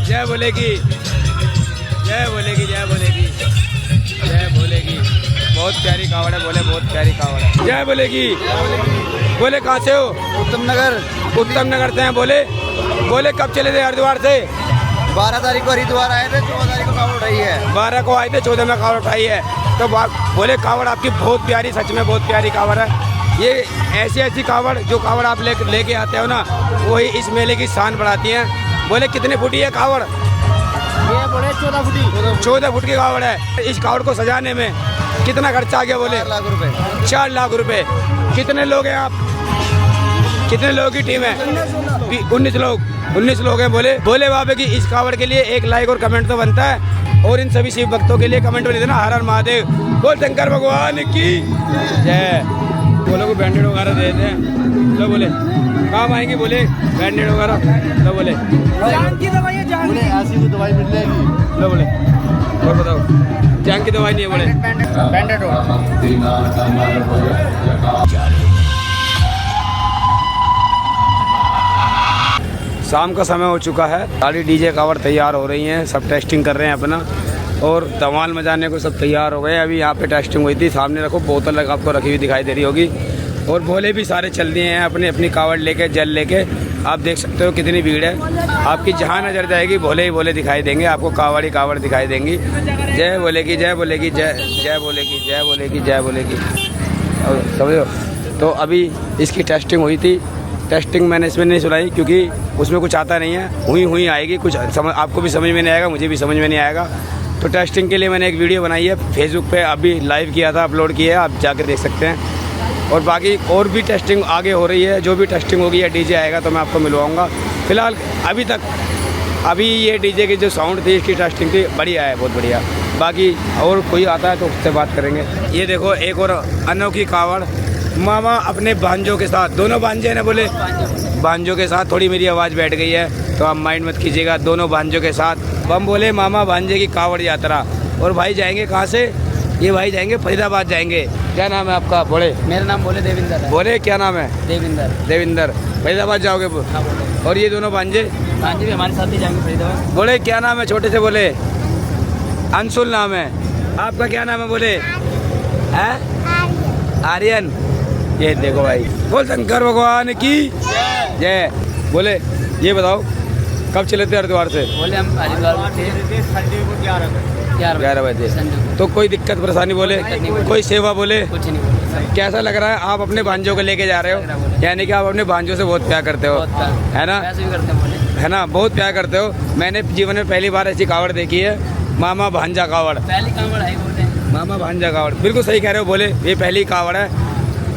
जय बोलेगी जय बोलेगी जय बोलेगी जय बोलेगी। बहुत प्यारी कावड़ है बोले, बहुत प्यारी कावड़ है। जय बोलेगी बोले। कहाँ से हो? उत्तम नगर। उत्तम नगर से हैं बोले। बोले कब चले थे हरिद्वार से? 12 तारीख को हरिद्वार आए थे, 14 तारीख को कावड़ उठाई है। 12 को आए थे, 14 में कावड़ उठाई है। तो बोले कावड़ आपकी बहुत प्यारी, सच में बहुत प्यारी कावड़ है। ये ऐसी ऐसी कावड़ जो कावड़ आप लेके आते हो ना, वही इस मेले की शान बढ़ाती हैं। बोले कितने फुटी है कावड़? ये बोले 14 फुटी। 14 फुट की कावड़ है। इस कावड़ को सजाने में कितना खर्चा आ गया? बोले 4 लाख रुपए। 4 लाख रुपए। कितने लोग हैं आप? कितने लोगों की टीम है? 19 लोग। 19 लोग हैं बोले। भोले बाबा की इस कावड़ के लिए एक लाइक और कमेंट तो बनता है। और इन सभी शिव भक्तों के लिए कमेंट में देना हर हर महादेव, बोल शंकर भगवान की जय। बोलो को बैंडेड वगैरह दे देते हैं। लो बोले काम आएंगे बोले बैंडेड वगैरह। लो बोले जान की दवाई है, जान की ऐसी कोई दवाई मिल जाएगी। लो बोले और बताओ जान की दवाई नहीं है बोले बैंडेड हो। शाम का समय हो चुका है, सारी डीजे कावड़ तैयार हो रही हैं, सब टेस्टिंग कर रहे हैं अपना और धमाल मचाने को सब तैयार हो गए। अभी यहाँ पे टेस्टिंग हुई थी, सामने रखो बोतल आपको रखी हुई दिखाई दे रही होगी। और भोले भी सारे चल दिए हैं अपनी अपनी कावड़ लेके, जल लेके। आप देख सकते हो कितनी भीड़ है। आपकी जहाँ नजर जाएगी भोले ही भोले दिखाई देंगे आपको, कावड़ ही कावड़ दिखाई देंगी। जय बोलेगी जय बोलेगी जय जय बोलेगी जय बोलेगी जय बोलेगी। समझो। तो अभी इसकी टेस्टिंग हुई थी। टेस्टिंग मैंने इसमें नहीं सुनाई क्योंकि उसमें कुछ आता नहीं है। हुई आएगी कुछ समझ, आपको भी समझ में नहीं आएगा, मुझे भी समझ में नहीं आएगा। तो टेस्टिंग के लिए मैंने एक वीडियो बनाई है फेसबुक पे, अभी लाइव किया था, अपलोड किया है, आप जाकर देख सकते हैं। और बाकी और भी टेस्टिंग आगे हो रही है, जो भी टेस्टिंग होगी या डीजे आएगा तो मैं आपको मिलवाऊंगा। फिलहाल अभी ये डीजे की जो साउंड थी इसकी टेस्टिंग थी, बढ़िया है, बहुत बढ़िया। बाकी और कोई आता है तो उससे बात करेंगे। ये देखो एक और अनोखी कावड़ मामा अपने भांजों के साथ, दोनों भांजे हैं ना बोले, भांजों के साथ। थोड़ी मेरी आवाज़ बैठ गई है तो आप माइंड मत कीजिएगा। दोनों भांजों के साथ बम बोले मामा भांजे की कावड़ यात्रा। और भाई जाएंगे कहाँ से? ये भाई जाएंगे फरीदाबाद जाएंगे। क्या नाम है आपका? बोले मेरा नाम बोले देविंदर है। बोले क्या नाम है? देविंदर। फरीदाबाद जाओगे? और ये दोनों भांजे भांजे भी हमारे साथ ही जाएंगे फरीदाबाद। बोले क्या नाम है? छोटे से बोले अंशुल नाम है। आपका क्या नाम है? बोले आर्यन। ये देखो भाई, बोल शंकर भगवान की जय। बोले ये बताओ कब चले थे हरिद्वार से? बोले हम हरिद्वार थे 11 बजे। तो कोई दिक्कत परेशानी बोले? कोई सेवा बोले? कुछ नहीं। कैसा लग रहा है? आप अपने भांजों को लेके जा रहे हो, यानी कि आप अपने भांजों से बहुत प्यार करते हो, है ना? वैसे भी करते हैं बोले, है ना? बहुत प्यार करते हो। मैंने जीवन में पहली बार ऐसी कावड़ देखी है, मामा भांजा कावड़। पहली कावड़ है बोलते हैं। मामा भांजा कावड़, बिल्कुल सही कह रहे हो बोले। ये पहली कावड़ है,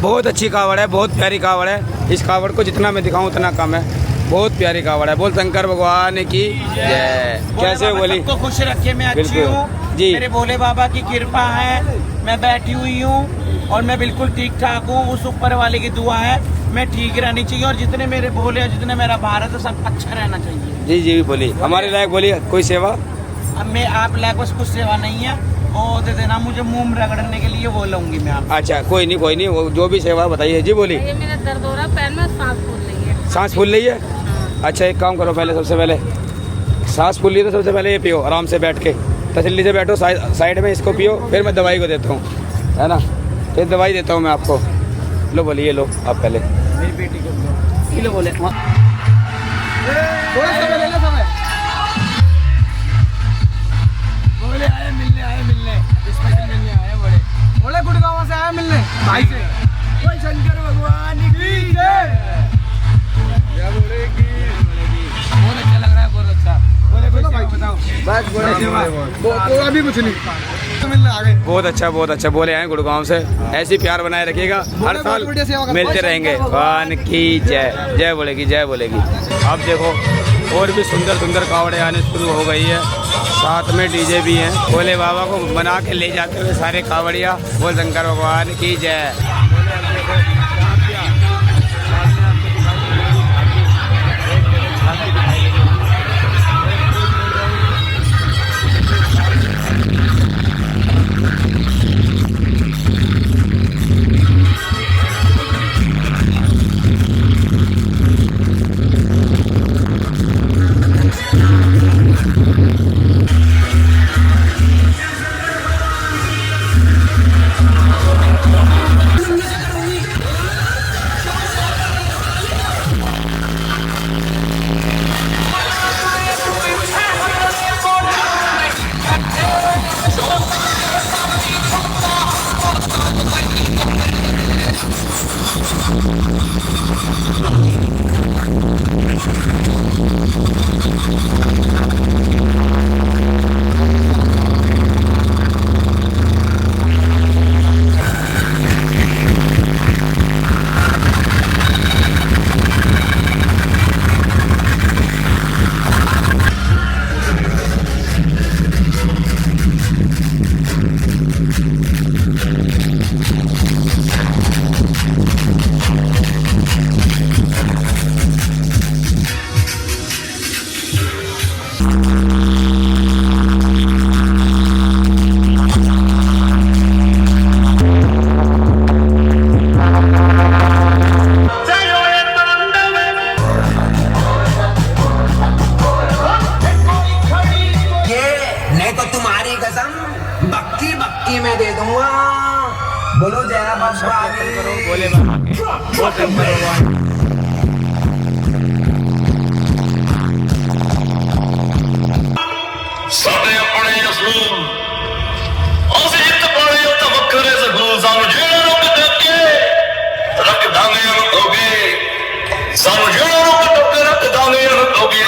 बहुत अच्छी कावड़ है, बहुत प्यारी कावड़ है। इस कावड़ को जितना मैं दिखाऊं उतना कम है, बहुत प्यारी कावड़ है। बोल शंकर भगवान की जय। कैसे बोली? सबको खुश रखे, मैं अच्छी बिल्कुल। हूँ जी। मेरे भोले बाबा की कृपा है, मैं बैठी हुई हूँ और मैं बिल्कुल ठीक ठाक हूँ। उस ऊपर वाले की दुआ है, मैं ठीक रहनी चाहिए और जितने मेरे भोले और जितने मेरा भारत है सब अच्छा रहना चाहिए। जी जी बोली, हमारे लायक बोली कोई सेवा? अब मैं आप लायक बस कुछ सेवा नहीं है, वो दे देना मुझे मुंह में रगड़ने के लिए, वो लूंगी मैं आप। अच्छा कोई नहीं कोई नहीं, वो जो भी सेवा बताइए। जी बोली। ये मेरा दर्द हो रहा है, पैर में सांस फूल रही है। सांस फूल रही है? अच्छा एक काम करो, पहले सबसे पहले सांस फूल रही है तो सबसे पहले ये पियो, आराम से बैठ के तसल्ली से बैठो, साइड में इसको पियो, फिर मैं दवाई को देता हूँ, है ना? फिर दवाई देता हूँ मैं आपको। लो बोलिए, लो आप पहले। मेरी बेटी को लो बोले बोले आए मिलने स्पेशल मिलने आए बोले गुड़गांव से आए मिलने भाई से। कोई शंकर भगवान की जय। बहुत अच्छा लग रहा है, बहुत अच्छा। बोले भाई बताओ बस बोले अभी कुछ नहीं तो मिलने आ गए। बहुत अच्छा बोले हैं गुड़गांव से। ऐसी प्यार बनाए रखिएगा, हर साल मिलते रहेंगे। भगवान की जय। जय बोलेगी। अब देखो और भी सुंदर कावड़े आने शुरू हो गई है, साथ में डीजे भी हैं। भोले बाबा को मना के ले जाते हुए सारे कावड़िया। बोल शंकर भगवान की जय। बक्की में दे दूंगा। बोलो जय बाबा बोले बाबा के। बोल शंकर भगवान। साढ़े अपने असूल ਅਸੀਂ ਜਿੱਤ ਪਾਲੇ ਉਹ ਤਾਂ ਵੱਖਰੇ ਸਕੂਲ ਸਾਨੂੰ ਜਿਹੜਾ ਰੁਕ ਟੱਕੇ ਰੱਖ ਦਾਂਗੇ ਰੁਕੋਗੇ ਸਾਨੂੰ ਜਿਹੜਾ ਰੁਕ ਟੱਕੇ ਰੱਖ ਦਾਂਗੇ ਰੁਕੋਗੇ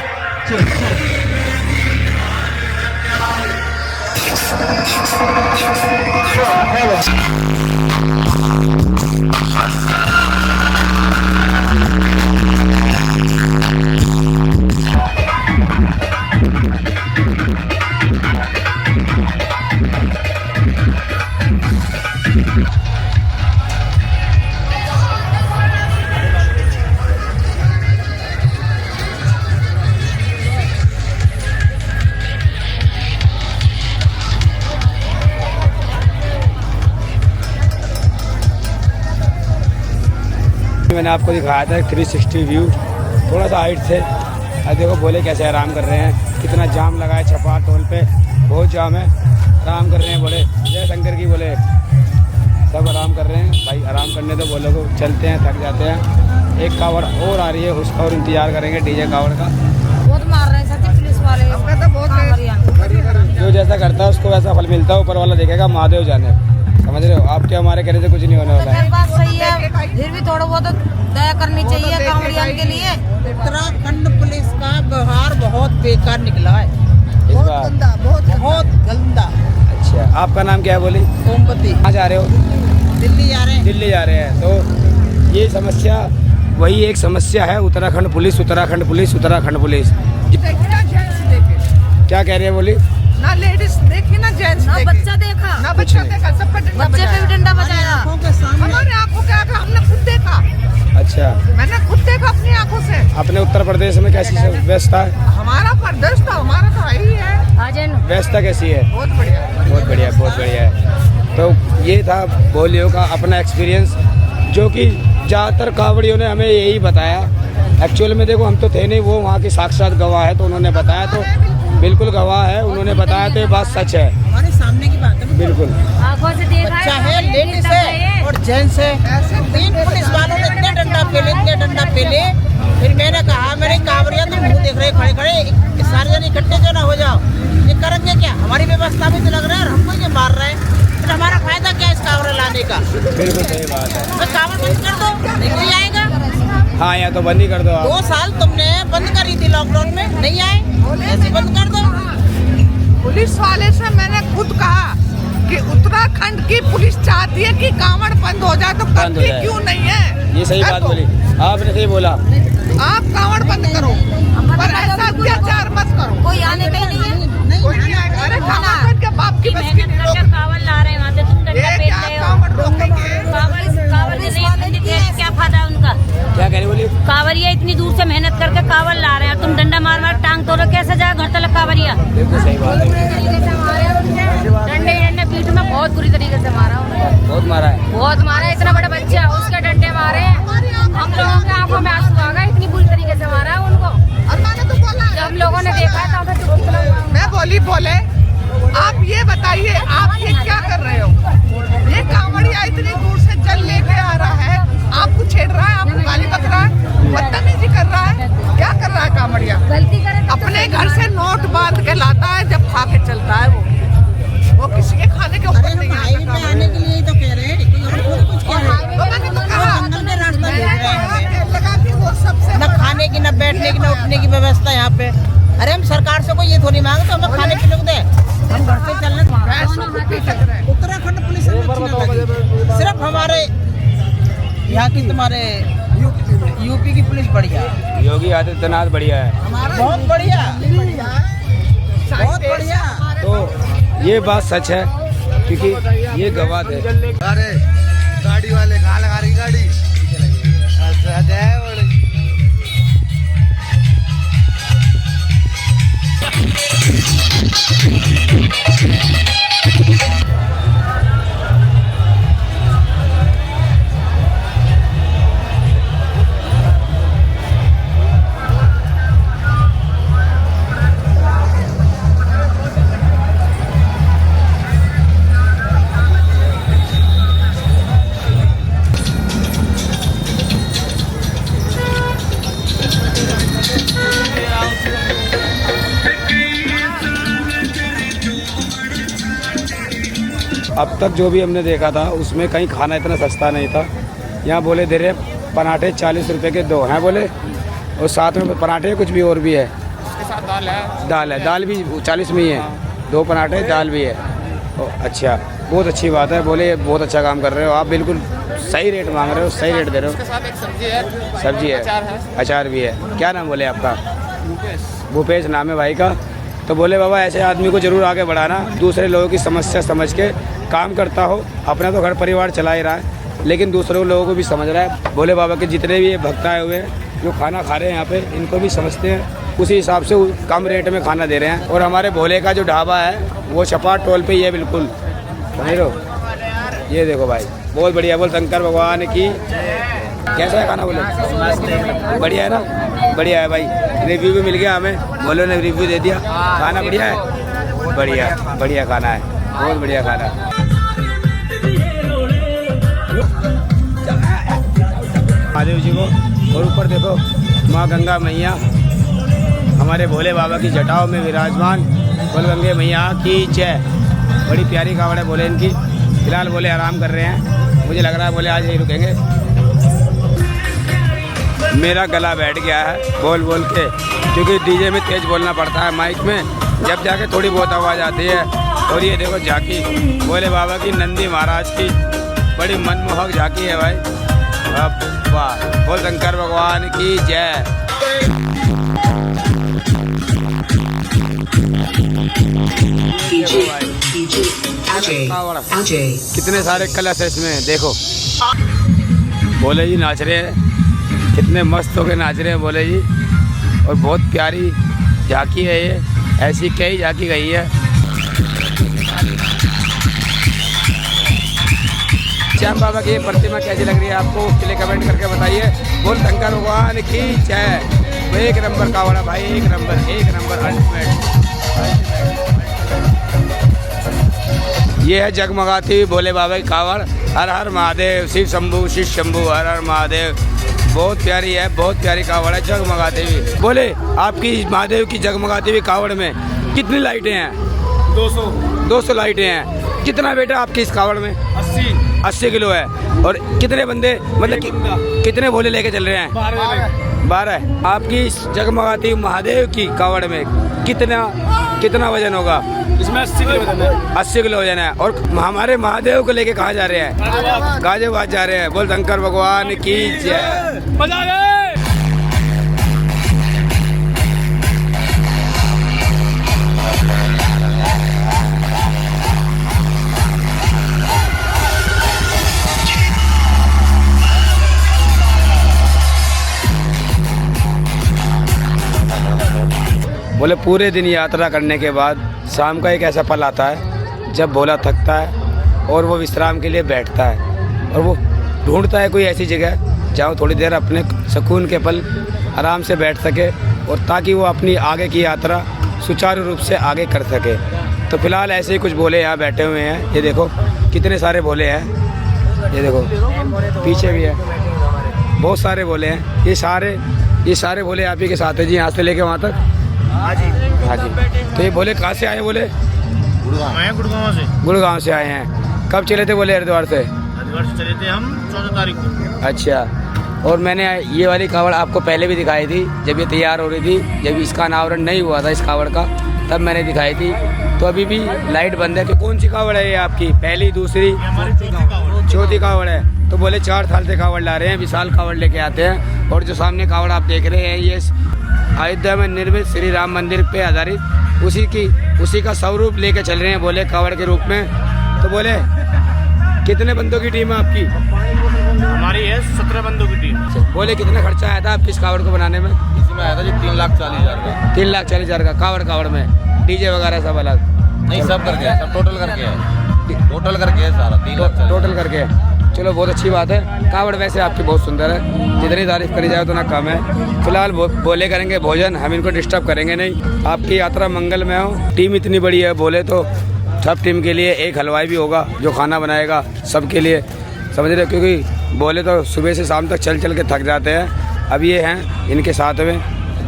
मैंने आपको दिखाया था 360 व्यू, थोड़ा सा हाइट से। अब देखो बोले कैसे आराम कर रहे हैं, कितना जाम लगा है छपा टोल पे, बहुत जाम है। आराम कर रहे हैं बोले जय शंकर की। बोले सब आराम कर रहे हैं भाई, आराम करने तो बोले को चलते हैं, थक जाते हैं। एक कावड़ और आ रही है, उसका और इंतजार करेंगे, डीजे कावड़ का। बहुत मार रहे हैं सच पुलिस वाले, जो जैसा करता है उसको वैसा फल मिलता है, ऊपर वाला देखेगा, महादेव जाने। समझ रहे हो, आपके हमारे कहने से कुछ नहीं होने वाला है। बात सही है, फिर भी थोड़ा बहुत दया करनी चाहिए कांवड़ियान के लिए। उत्तराखंड पुलिस का व्यवहार बहुत बेकार निकला है, इस बार बहुत गंदा। अच्छा, आपका नाम क्या है बोली? ओमपति। कहाँ जा रहे हो? दिल्ली जा रहे हैं। दिल्ली जा रहे हैं। तो ये समस्या वही एक समस्या है, उत्तराखंड पुलिस। क्या कह रहे हैं बोली? ना लेडीज देखी ना जेंट्स ना बच्चा देखा, ना बच्चा देखा, सब पर डंडा बच्चे पे भी डंडा बजाया। हमारे आंखों के आगे हमने खुद देखा। अच्छा, मैंने खुद देखा अपनी आंखों से। अपने उत्तर प्रदेश में कैसी व्यवस्था है? हमारा प्रदेश तो हमारा तो है ही है। व्यवस्था कैसी है? बहुत बढ़िया, बहुत बढ़िया है। तो ये था बोलियों का अपना एक्सपीरियंस, जो कि ज़्यादातर कावड़ियों ने हमें यही बताया। एक्चुअल में देखो हम तो थे नहीं, वो वहाँ के साक्षात गवाह है, तो उन्होंने बताया, तो बिल्कुल गवाह है, उन्होंने बताया, तो ये बात सच है, हमारे सामने की बात है। बिल्कुल आंखों से देखा बच्चा है, लेडीज है और जेंट्स है। तीन पुलिस वालों ने इतने डंडा पेले फिर मैंने कहा मेरे कांवरिया तुम मुँह देख रहे खड़े खड़े, सारे जन इकट्ठे क्यों ना हो जाओ, ये करेंगे क्या, हमारी व्यवस्था भी तो लग रहा है और हमको ये मार रहे हैं, फिर हमारा फायदा क्या इस कांवड़ लाने का। बिल्कुल सही बात है। तो कांवड़ बंद कर दो, नहीं कोई आएगा। हाँ, या तो बंद ही कर दो आप। 2 साल तुमने बंद करी थी लॉकडाउन में, नहीं आए, ऐसे बंद कर दो। पुलिस वाले से मैंने खुद कहा कि उत्तराखंड की पुलिस चाहती है कि कांवड़ बंद हो जाए, तो बंद हो करती जाए। क्यों नहीं है? ये सही बात बोली आपने, सही बोला। आप कांवड़ बंद करो, पर ऐसा अत्याचार मत करो। कोई आने का ही नहीं है। कोई नहीं आएगा। अरे कांवड़ बन के बाप की बस की नहीं रोक। कावड़ ला रहे हैं वहाँ से, तुम डंडा ये पेल क्या रहे हो। कांवड़ रोकेंगे? कावड़ नहीं क्या फायदा है उनका? क्या कह रही बोली? कावड़िया इतनी दूर से मेहनत करके कावड़ ला रहे हैं, तुम डंडा मार मार टांग तोड़ो, कैसे जाए घर तक कावड़िया? बिल्कुल सही बात है। डंडे पीठ में बहुत बुरी तरीके से मारा उन्होंने, बहुत मारा है। बहुत मारा। इतना बड़ा बच्चा है, उसके डंडे मारे, हम लोगों की आंखों में आंसू आ गए, इतनी बुरी तरीके से मारा है उनको। और मैंने तो बोला, जब हम लोगों ने देखा तो हमें तो कितना हुआ। मैं बोले आप ये बताइए आप ये क्या कर रहे हो? ये कांवड़िया इतनी दूर से जल लेके आ रहा है, आपको छेड़ रहा है, आपको गाली बक रहा है, बदतमीजी कर रहा है, क्या कर रहा है कांवड़िया? गलती करे अपने घर से नोट बांध के लाता है, जब खा के चलता है वो किसी के खाने के ऊपर नहीं हाईवे पे आने के लिए तो कह रहे हैं, कोई और थोड़ी कुछ कह रहे हैं। तो मैंने तो कहा, जंगल में रास्ता भेज रहे हैं हमें, लगा कि वो सबसे न खाने की, न बैठने की, न उठने की व्यवस्था यहाँ पे। अरे हम सरकार से कोई ये थोड़ी मांगे तो हमें खाने पीने को दे, हम घर से चलने। उत्तराखंड पुलिस हमें अच्छी नहीं लगी, सिर्फ हमारे यहाँ की तुम्हारे यूपी की पुलिस बढ़िया है, योगी आदित्यनाथ बढ़िया है, बहुत बढ़िया, बहुत बढ़िया। तो ये बात सच है, क्योंकि ये गवाह है। अरे गाड़ी वाले कहाँ लगा रही गाड़ी? अच्छा जय बोले। अब तक जो भी हमने देखा था उसमें कहीं खाना इतना सस्ता नहीं था। यहाँ बोले दे रहे पराठे 40 रुपए के 2 हैं बोले, और साथ में पराठे कुछ भी और भी है, दाल है, दाल भी 40 में ही है, 2 पराठे दाल भी है। अच्छा, बहुत अच्छी बात है, बोले बहुत अच्छा काम कर रहे हो आप, बिल्कुल सही रेट मांग रहे हो, सही रेट दे रहे हो। सब्जी है, अचार भी है। क्या नाम बोले आपका? भूपेश नाम है भाई का। तो बोले बाबा ऐसे आदमी को जरूर आगे बढ़ाना, दूसरे लोगों की समस्या समझ के काम करता हो, अपना तो घर परिवार चला ही रहा है लेकिन दूसरे लोगों को भी समझ रहा है। भोले बाबा के जितने भी ये भक्त आए हुए हैं जो खाना खा रहे हैं यहाँ पे, इनको भी समझते हैं, उसी हिसाब से कम रेट में खाना दे रहे हैं। और हमारे भोले का जो ढाबा है वो चपाट टोल पे ही है, बिल्कुल समझ लो। ये देखो भाई, बहुत बढ़िया। बोल शंकर भगवान की। कैसा है खाना बोले? बढ़िया है ना? बढ़िया है भाई, रिव्यू भी मिल गया हमें, बोलो ने रिव्यू दे दिया। खाना बढ़िया है, बढ़िया बढ़िया खाना है, बहुत बढ़िया खाना है। महादेव जी को, और ऊपर देखो माँ गंगा मैया हमारे भोले बाबा की जटाओं में विराजमान। बोल गंगे मैया की जय। बड़ी प्यारी कावड़ है बोले इनकी। फिलहाल बोले आराम कर रहे हैं, मुझे लग रहा है बोले आज यही रुकेंगे। मेरा गला बैठ गया है बोल बोल के, क्योंकि डीजे में तेज बोलना पड़ता है, माइक में जब जाके थोड़ी बहुत आवाज़ आती है। और ये देखो झांकी भोले बाबा की, नंदी महाराज की, बड़ी मनमोहक झांकी है भाई। अब वाह, बोल शंकर भगवान की जय। कितने सारे कलश है इसमें, देखो भोले जी नाच रहे हैं, कितने मस्त होके नाच रहे हैं भोले जी। और बहुत प्यारी झांकी है ये, ऐसी कई झांकी गई है। श्याम बाबा की ये प्रतिमा कैसी लग रही है आपको, उसके लिए कमेंट करके बताइए। बोल शंकर भगवान की जय। एक नंबर कावड़ा भाई, एक नंबर अल्टीमेट। ये है जगमगाती हुई भोले बाबा की कावड़। हर हर महादेव, शिव शंभू शिव शंभू, हर हर महादेव। बहुत प्यारी है, बहुत प्यारी कावड़ है, जगमगाती हुई। बोले आपकी महादेव की जगमगाती हुई कावड़ में कितनी लाइटें हैं? 200 लाइटें हैं। कितना बेटा आपकी इस कावड़ में? 80 किलो है। और कितने बंदे, मतलब कितने भोले लेके चल रहे हैं? 12। आपकी इस जगमगाती महादेव की कावड़ में कितना वजन होगा? इसमें 80 किलो वजन है। 80 किलो वजन है। और हमारे महादेव को लेके कहाँ जा रहे हैं? गाजियाबाद जा रहे हैं। बोल शंकर भगवान की जय। बोले पूरे दिन यात्रा करने के बाद शाम का एक ऐसा पल आता है जब भोला थकता है और वो विश्राम के लिए बैठता है और वो ढूंढता है कोई ऐसी जगह जहाँ थोड़ी देर अपने सुकून के पल आराम से बैठ सके और ताकि वो अपनी आगे की यात्रा सुचारू रूप से आगे कर सके। तो फिलहाल ऐसे ही कुछ भोले यहाँ बैठे हुए हैं। ये देखो कितने सारे भोले हैं, ये देखो पीछे भी है, बहुत सारे भोले हैं। ये सारे भोले आप ही के साथ है जी, यहाँ से लेके वहाँ तक। हाँ जी। तो ये बोले कहाँ से आए? बोले गुड़गांव से आए हैं। कब चले थे? बोले हरिद्वार से चले थे हम 14 तारीख को। अच्छा। और मैंने ये वाली कावड़ आपको पहले भी दिखाई थी जब ये तैयार हो रही थी, जब इसका अनावरण नहीं हुआ था इस कावड़ का, तब मैंने दिखाई थी। तो अभी भी लाइट बंद है। तो कौन सी कावड़ है ये आपकी? पहली, दूसरी, चौथी कावड़ है। तो बोले 4 साल से कावड़ ला रहे हैं, विशाल कावड़ लेके आते हैं। और जो सामने कावड़ आप देख रहे हैं ये अयोध्या में निर्मित श्री राम मंदिर पे आधारित उसी का स्वरूप लेके चल रहे हैं बोले कावड़ के रूप में। तो बोले कितने बंदों की टीम है आपकी? हमारी है 17 बंदों की टीम। बोले कितना खर्चा आया था आपकी इस कावड़ को बनाने में? इसमें आया था जी 3,40,000 का। 3,40,000 का कावड़ में डीजे वगैरह सब अलग? नहीं, सब करके, सब टोटल करके है सारा 3,40,000 टोटल करके। चलो बहुत अच्छी बात है। कावड़ वैसे आपकी बहुत सुंदर है, जितनी तारीफ करी जाए उतना कम है। फिलहाल बोले करेंगे भोजन, हम इनको डिस्टर्ब करेंगे नहीं। आपकी यात्रा मंगलमय हो। टीम इतनी बड़ी है बोले तो सब टीम के लिए एक हलवाई भी होगा जो खाना बनाएगा सबके लिए, समझ रहे हो? क्योंकि बोले तो सुबह से शाम तक चल के थक जाते हैं। अब ये हैं इनके साथ में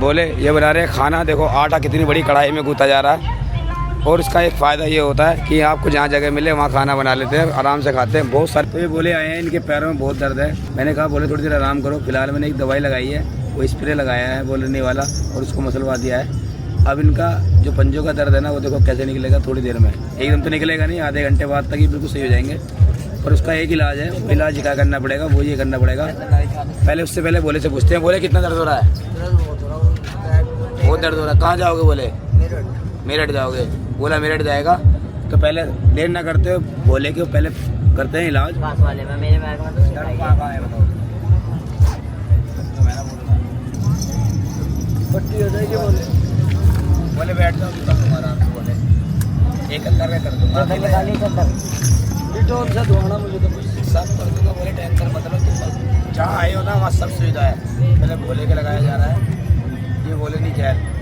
बोले ये बना रहे हैं खाना। देखो आटा कितनी बड़ी कढ़ाई में गूंथा जा रहा है। और इसका एक फ़ायदा ये होता है कि आपको जहाँ जगह मिले वहाँ खाना बना लेते हैं, आराम से खाते हैं। बहुत सारे तो ये बोले आए हैं, इनके पैरों में बहुत दर्द है। मैंने कहा बोले थोड़ी देर आराम करो। फिलहाल मैंने एक दवाई लगाई है, वो स्प्रे लगाया है बोलने वाला, और उसको मसलवा दिया है। अब इनका जो पंजों का दर्द है ना, वो देखो कैसे निकलेगा थोड़ी देर में। एकदम तो निकलेगा नहीं, आधे घंटे बाद तक ही बिल्कुल सही हो जाएंगे। पर उसका एक इलाज है, वो इलाज क्या करना पड़ेगा, वो ये करना पड़ेगा। पहले उससे पहले बोले से पूछते हैं, बोले कितना दर्द हो रहा है? बहुत दर्द हो रहा है। कहाँ जाओगे? बोले मेरठ जाओगे। बोला मेरठ जाएगा तो पहले देर ना करते हो, बोले कि पहले करते हैं इलाज। पट्टी हो जाएगी बोले बैठ जाओ आराम से। बोले एक अंदर में कर दूंगा, मुझे तो सब कर दूंगा। बोले टेंशन मतलब जहाँ आए हो ना वहाँ सब सुविधा है। पहले बोले के लगाया जा रहा है, ये बोले नहीं क्या है।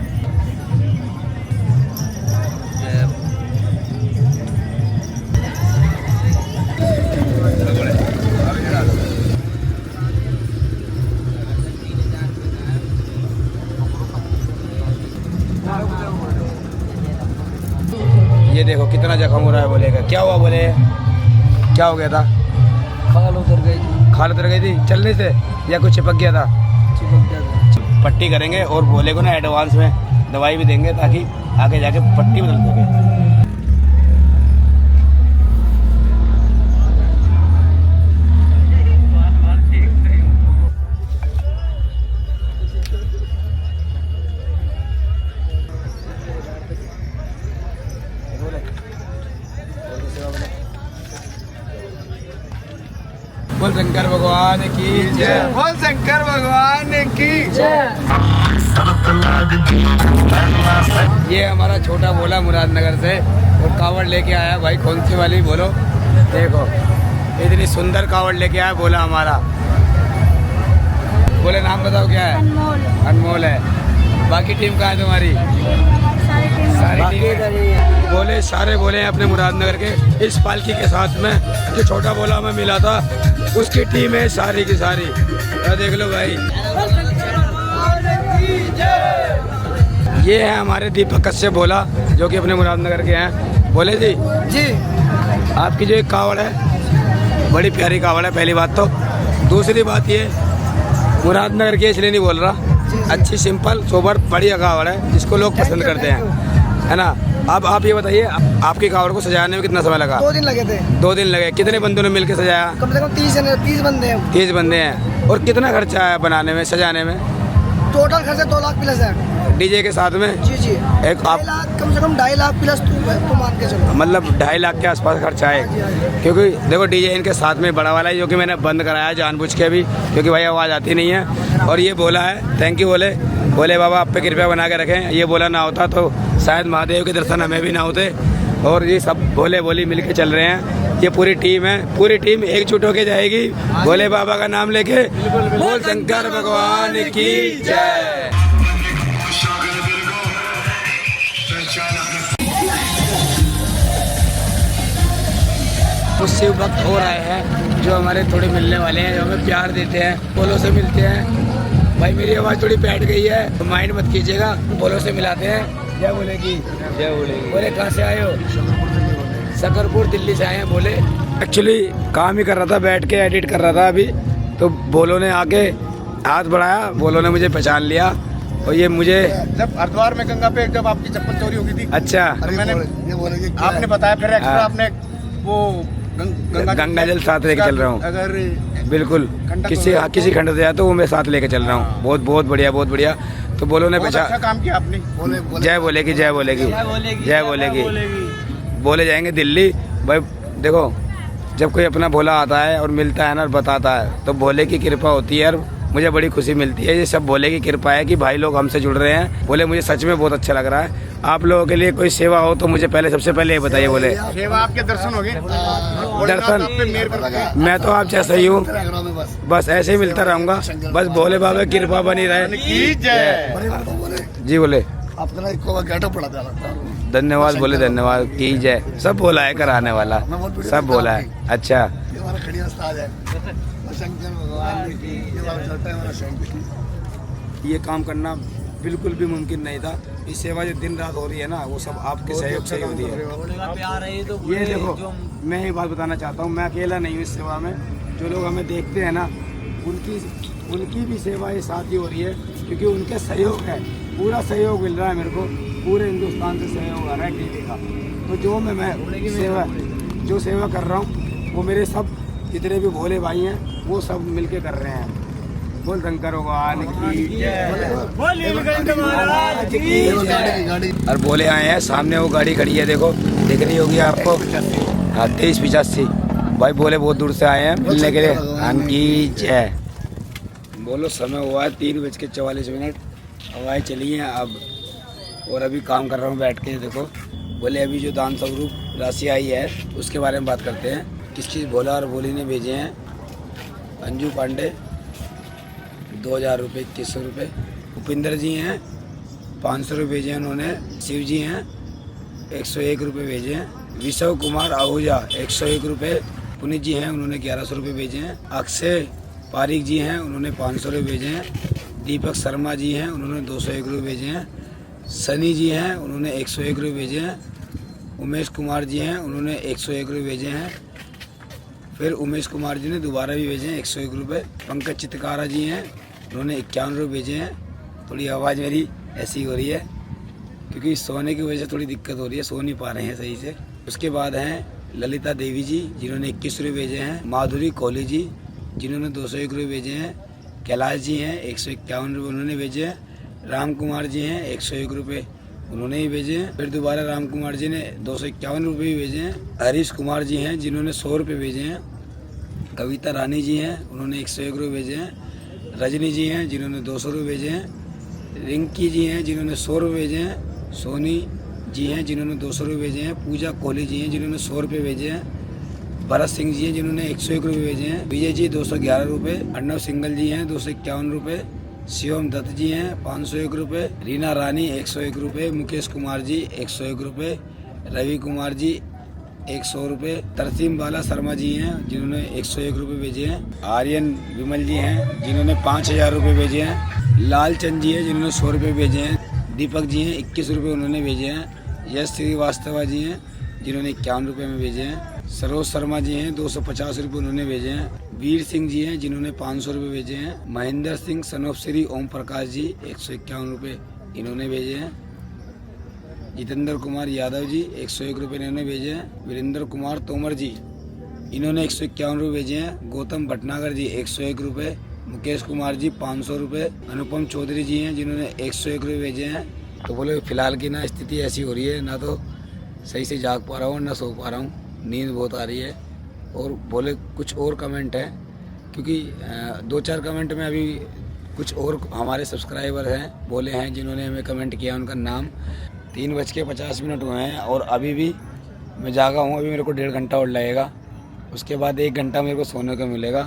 ये देखो कितना जख्म हो रहा है बोले का। क्या हुआ? बोले क्या हो गया था? खाल उतर गई थी चलने से, या कुछ चिपक गया था? पट्टी करेंगे और बोले को ना एडवांस में दवाई भी देंगे ताकि आगे जाके पट्टी बदल सके। बोल शंकर भगवान की जय। बोल शंकर भगवान की जय। ये हमारा छोटा भोला मुरादनगर से और कावड़ लेके आया भाई। कौन सी वाली बोलो? देखो इतनी सुंदर कावड़ लेके आया भोला हमारा। बोले नाम बताओ क्या है? अनमोल है। बाकी टीम कहाँ है तुम्हारी? सारी टीम बोले सारे बोले हैं अपने मुरादनगर के इस पालकी के साथ में जो छोटा बोला मैं मिला था उसकी टीम है सारी की सारी। देख लो भाई, ये है हमारे दीपक कश्यप बोला जो कि अपने मुरादनगर के हैं। बोले जी जी आपकी जो एक कावड़ है बड़ी प्यारी कावड़ है, पहली बात तो। दूसरी बात ये मुरादनगर की इसलिए नहीं बोल रहा, अच्छी सिंपल सोबर बढ़िया कावड़ है जिसको लोग पसंद करते हैं, है ना। अब आप ये बताइए आपकी कावड़ को सजाने में कितना समय लगा? 2 दिन लगे थे। 2 दिन लगे। कितने बंदों ने मिलकर सजाया? कम से कम 30 बंदे हैं। 30 बंदे हैं। और कितना खर्चा आया बनाने में, सजाने में? टोटल खर्चा 2 लाख प्लस है। डीजे के साथ में? जी जी। एक आप कम से कम 2.5 लाख प्लस तो मान के चलो, मतलब 2.5 लाख के आसपास खर्चा है। क्योंकि देखो डीजे इनके साथ में बड़ा वाला है जो कि मैंने बंद कराया जानबूझ के भी, क्योंकि भाई आवाज़ आती नहीं है। और ये बोला है, थैंक यू बोले बाबा आप पे कृपया बना के रखें। ये बोला ना होता तो शायद महादेव के दर्शन हमें भी ना होते। और ये सब भोले बोली मिल के चल रहे हैं, ये पूरी टीम है, पूरी टीम एकजुट होके जाएगी भोले बाबा का नाम लेके। बोल शंकर भगवान की जय। कुछ शिव भक्त हो रहे हैं जो हमारे थोड़े मिलने वाले हैं, जो हमें प्यार देते हैं, बोलों से मिलते हैं। भाई मेरी आवाज़ थोड़ी बैठ गई है तो माइंड मत कीजिएगा, बोलों से मिलाते हैं। जय बोलेगी, जय बोलेगी। बोले कहाँ से आए हो? शकरपुर दिल्ली से आए हैं बोले। एक्चुअली काम ही कर रहा था, बैठ के एडिट कर रहा था अभी, तो बोलों ने आके हाथ बढ़ाया, बोलों ने मुझे पहचान लिया। और ये मुझे जब हरिद्वार में गंगा पे जब आपकी चप्पल चोरी हो गई थी, अच्छा तो मैंने आपने बताया, फिर एक्स्ट्रा आपने वो गंगा जल साथ लेके चल रहा हूँ। अगर बिल्कुल किसी खंड से आया तो वो मैं साथ लेके चल रहा हूँ। बहुत बहुत बढ़िया, बहुत बढ़िया। तो बोलो ने अच्छा काम किया आपने। जय बोलेगी, जय बोलेगी, जय बोलेगी। बोले जाएंगे दिल्ली। भाई देखो जब कोई अपना भोला आता है और मिलता है ना और बताता है तो भोले की कृपा होती है और मुझे बड़ी खुशी मिलती है। ये सब भोले की कृपा है कि भाई लोग हमसे जुड़ रहे हैं। बोले मुझे सच में बहुत अच्छा लग रहा है। आप लोगों के लिए कोई सेवा हो तो मुझे सबसे पहले ये बताइए। बोले सेवा आपके दर्शन हो गए? दर्शन मैं तो आप जैसा ही हूँ, बस ऐसे ही मिलता रहूँगा। बस भोले बाबा की कृपा बनी रहे। जी बोले धन्यवाद, बोले धन्यवाद की जय। सब बोला है कराने वाला, सब बोला है। अच्छा ये काम करना बिल्कुल भी मुमकिन नहीं था। ये सेवा जो दिन रात हो रही है ना वो सब आपके सहयोग से ही हो रही है। ये देखो मैं ये बात बताना चाहता हूँ, मैं अकेला नहीं हूँ इस सेवा में। जो लोग हमें देखते हैं ना उनकी भी सेवा ये साथ ही हो रही है, क्योंकि उनके सहयोग है, पूरा सहयोग मिल रहा है मेरे को। पूरे हिंदुस्तान से सहयोग आ रहा है टीवी का। तो जो सेवा कर रहा हूँ वो मेरे सब जितने भी भोले भाई हैं वो सब मिलके कर रहे हैं। बोल शंकर भगवान की और बोले आए हैं। सामने वो गाड़ी खड़ी है, देखो दिख रही होगी आपको। हाँ 2385 भाई बोले बहुत दूर से आए हैं मिलने के लिए। की जय। बोलो समय हुआ है 3:44। हवाएं चली हैं अब और अभी काम कर रहा हूँ बैठ के। देखो बोले अभी जो दान स्वरूप राशि आई है उसके बारे में बात करते हैं। किस चीज़ भोला और बोली ने भेजे हैं। अंजू पांडे 2000 रुपये, 2100 रुपये। उपिंदर जी हैं 500 रुपये भेजे हैं उन्होंने। शिव जी हैं 101 रुपये भेजे हैं। विशव कुमार आहूजा 101 रुपये। पुनीत जी हैं उन्होंने 1100 रुपये भेजे हैं। अक्षय पारिक जी हैं उन्होंने 500 रुपये भेजे हैं। दीपक शर्मा जी हैं उन्होंने 201 रुपये भेजे हैं। सनी जी हैं उन्होंने 101 रुपये भेजे हैं। उमेश कुमार जी हैं उन्होंने 101 रुपये भेजे हैं। फिर उमेश कुमार जी ने दोबारा भी भेजे हैं 101 रुपये। पंकज चित्रकारा जी हैं उन्होंने 51 रुपये भेजे हैं। थोड़ी आवाज़ मेरी ऐसी हो रही है क्योंकि सोने की वजह से थोड़ी दिक्कत हो रही है, सो नहीं पा रहे हैं सही से। उसके बाद हैं ललिता देवी जी जिन्होंने 21 रुपये भेजे हैं। माधुरी कोहली जी जिन्होंने 201 रुपये भेजे हैं। कैलाश जी हैं 151 रुपये उन्होंने भेजे हैं। राम कुमार जी हैं 101 रुपये उन्होंने ही भेजे हैं। फिर दोबारा राम कुमार जी ने 251 रुपये भी भेजे हैं। हरीश कुमार जी हैं जिन्होंने 100 रुपये भेजे हैं। कविता रानी जी हैं उन्होंने 101 रुपये भेजे हैं। रजनी जी हैं जिन्होंने 200 रुपये भेजे हैं। रिंकी जी हैं जिन्होंने 100 रुपये भेजे हैं। सोनी जी हैं जिन्होंने 200 रुपये भेजे हैं। पूजा कोहली जी हैं जिन्होंने 100 रुपये भेजे हैं। भरत सिंह जी हैं जिन्होंने 101 रुपये भेजे हैं। विजय जी 211 रुपये। अर्नव सिंगल जी हैं 251 रुपये। शिवम दत्त जी हैं 501 रुपये। रीना रानी 101 रुपये। मुकेश कुमार जी 101 रुपये। रवि कुमार जी 100 रुपये। तरसीम बाला शर्मा जी हैं जिन्होंने 101 रुपये भेजे हैं। आर्यन विमल जी हैं जिन्होंने 5000 रुपये भेजे हैं। लालचंद जी हैं जिन्होंने 100 रुपये भेजे हैं। दीपक जी हैं 21 रुपये उन्होंने भेजे हैं। यश श्रीवास्तव जी हैं जिन्होंने 51 रुपये में भेजे हैं। सरोज शर्मा जी हैं 250 रुपये उन्होंने भेजे हैं। वीर सिंह जी हैं जिन्होंने 500 रुपये भेजे हैं। महेंद्र सिंह सनोफ श्री ओम प्रकाश जी 151 रुपये इन्होंने भेजे हैं। जितेंद्र कुमार यादव जी 101 रुपये इन्होंने भेजे हैं। वीरेंद्र कुमार तोमर जी इन्होंने 151 रुपये भेजे हैं। गौतम भटनागर जी 101 रुपये। मुकेश कुमार जी 500 रुपये। अनुपम चौधरी जी हैं जिन्होंने 101 रुपये भेजे हैं। तो बोले फिलहाल की ना स्थिति ऐसी हो रही है, ना तो सही से जाग पा रहा हूँ ना सो पा रहा हूँ, नींद बहुत आ रही है। और बोले कुछ और कमेंट है, क्योंकि 2-4 कमेंट में अभी कुछ और हमारे सब्सक्राइबर हैं बोले हैं जिन्होंने हमें कमेंट किया। उनका नाम 3:50 हुए हैं और अभी भी मैं जागा हूँ। अभी मेरे को 1.5 घंटा और लगेगा, उसके बाद 1 घंटा मेरे को सोने को मिलेगा।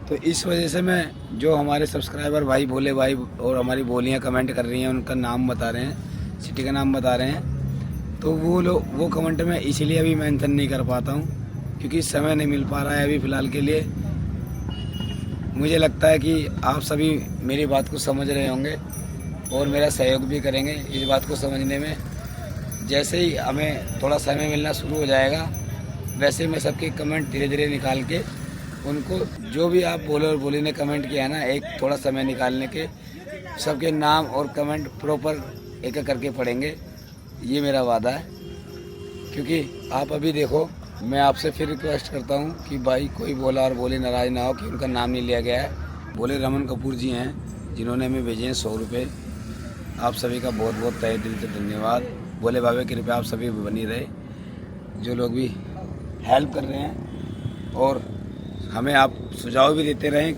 तो इस वजह से मैं जो हमारे सब्सक्राइबर भाई भोले भाई और हमारी बोलियाँ कमेंट कर रही हैं, उनका नाम बता रहे हैं, सिटी का नाम बता रहे हैं, तो वो कमेंट में इसीलिए अभी मेंशन नहीं कर पाता हूँ, क्योंकि समय नहीं मिल पा रहा है अभी फ़िलहाल के लिए। मुझे लगता है कि आप सभी मेरी बात को समझ रहे होंगे और मेरा सहयोग भी करेंगे इस बात को समझने में। जैसे ही हमें थोड़ा समय मिलना शुरू हो जाएगा, वैसे मैं सबके कमेंट धीरे धीरे निकाल के उनको, जो भी आप बोले और बोली ने कमेंट किया है ना, एक थोड़ा समय निकालने के सबके नाम और कमेंट प्रॉपर एक एक करके पढ़ेंगे, ये मेरा वादा है। क्योंकि आप अभी देखो, मैं आपसे फिर रिक्वेस्ट करता हूँ कि भाई कोई बोला और बोली नाराज़ ना हो कि उनका नाम नहीं लिया गया है। बोले रमन कपूर जी हैं जिन्होंने हमें भेजे हैं 100 रुपये। आप सभी का बहुत बहुत तहे दिल से धन्यवाद। भोले बाबा की कृपा आप सभी बनी रहे, जो लोग भी हेल्प कर रहे हैं और हमें आप सुझाव भी देते रहें।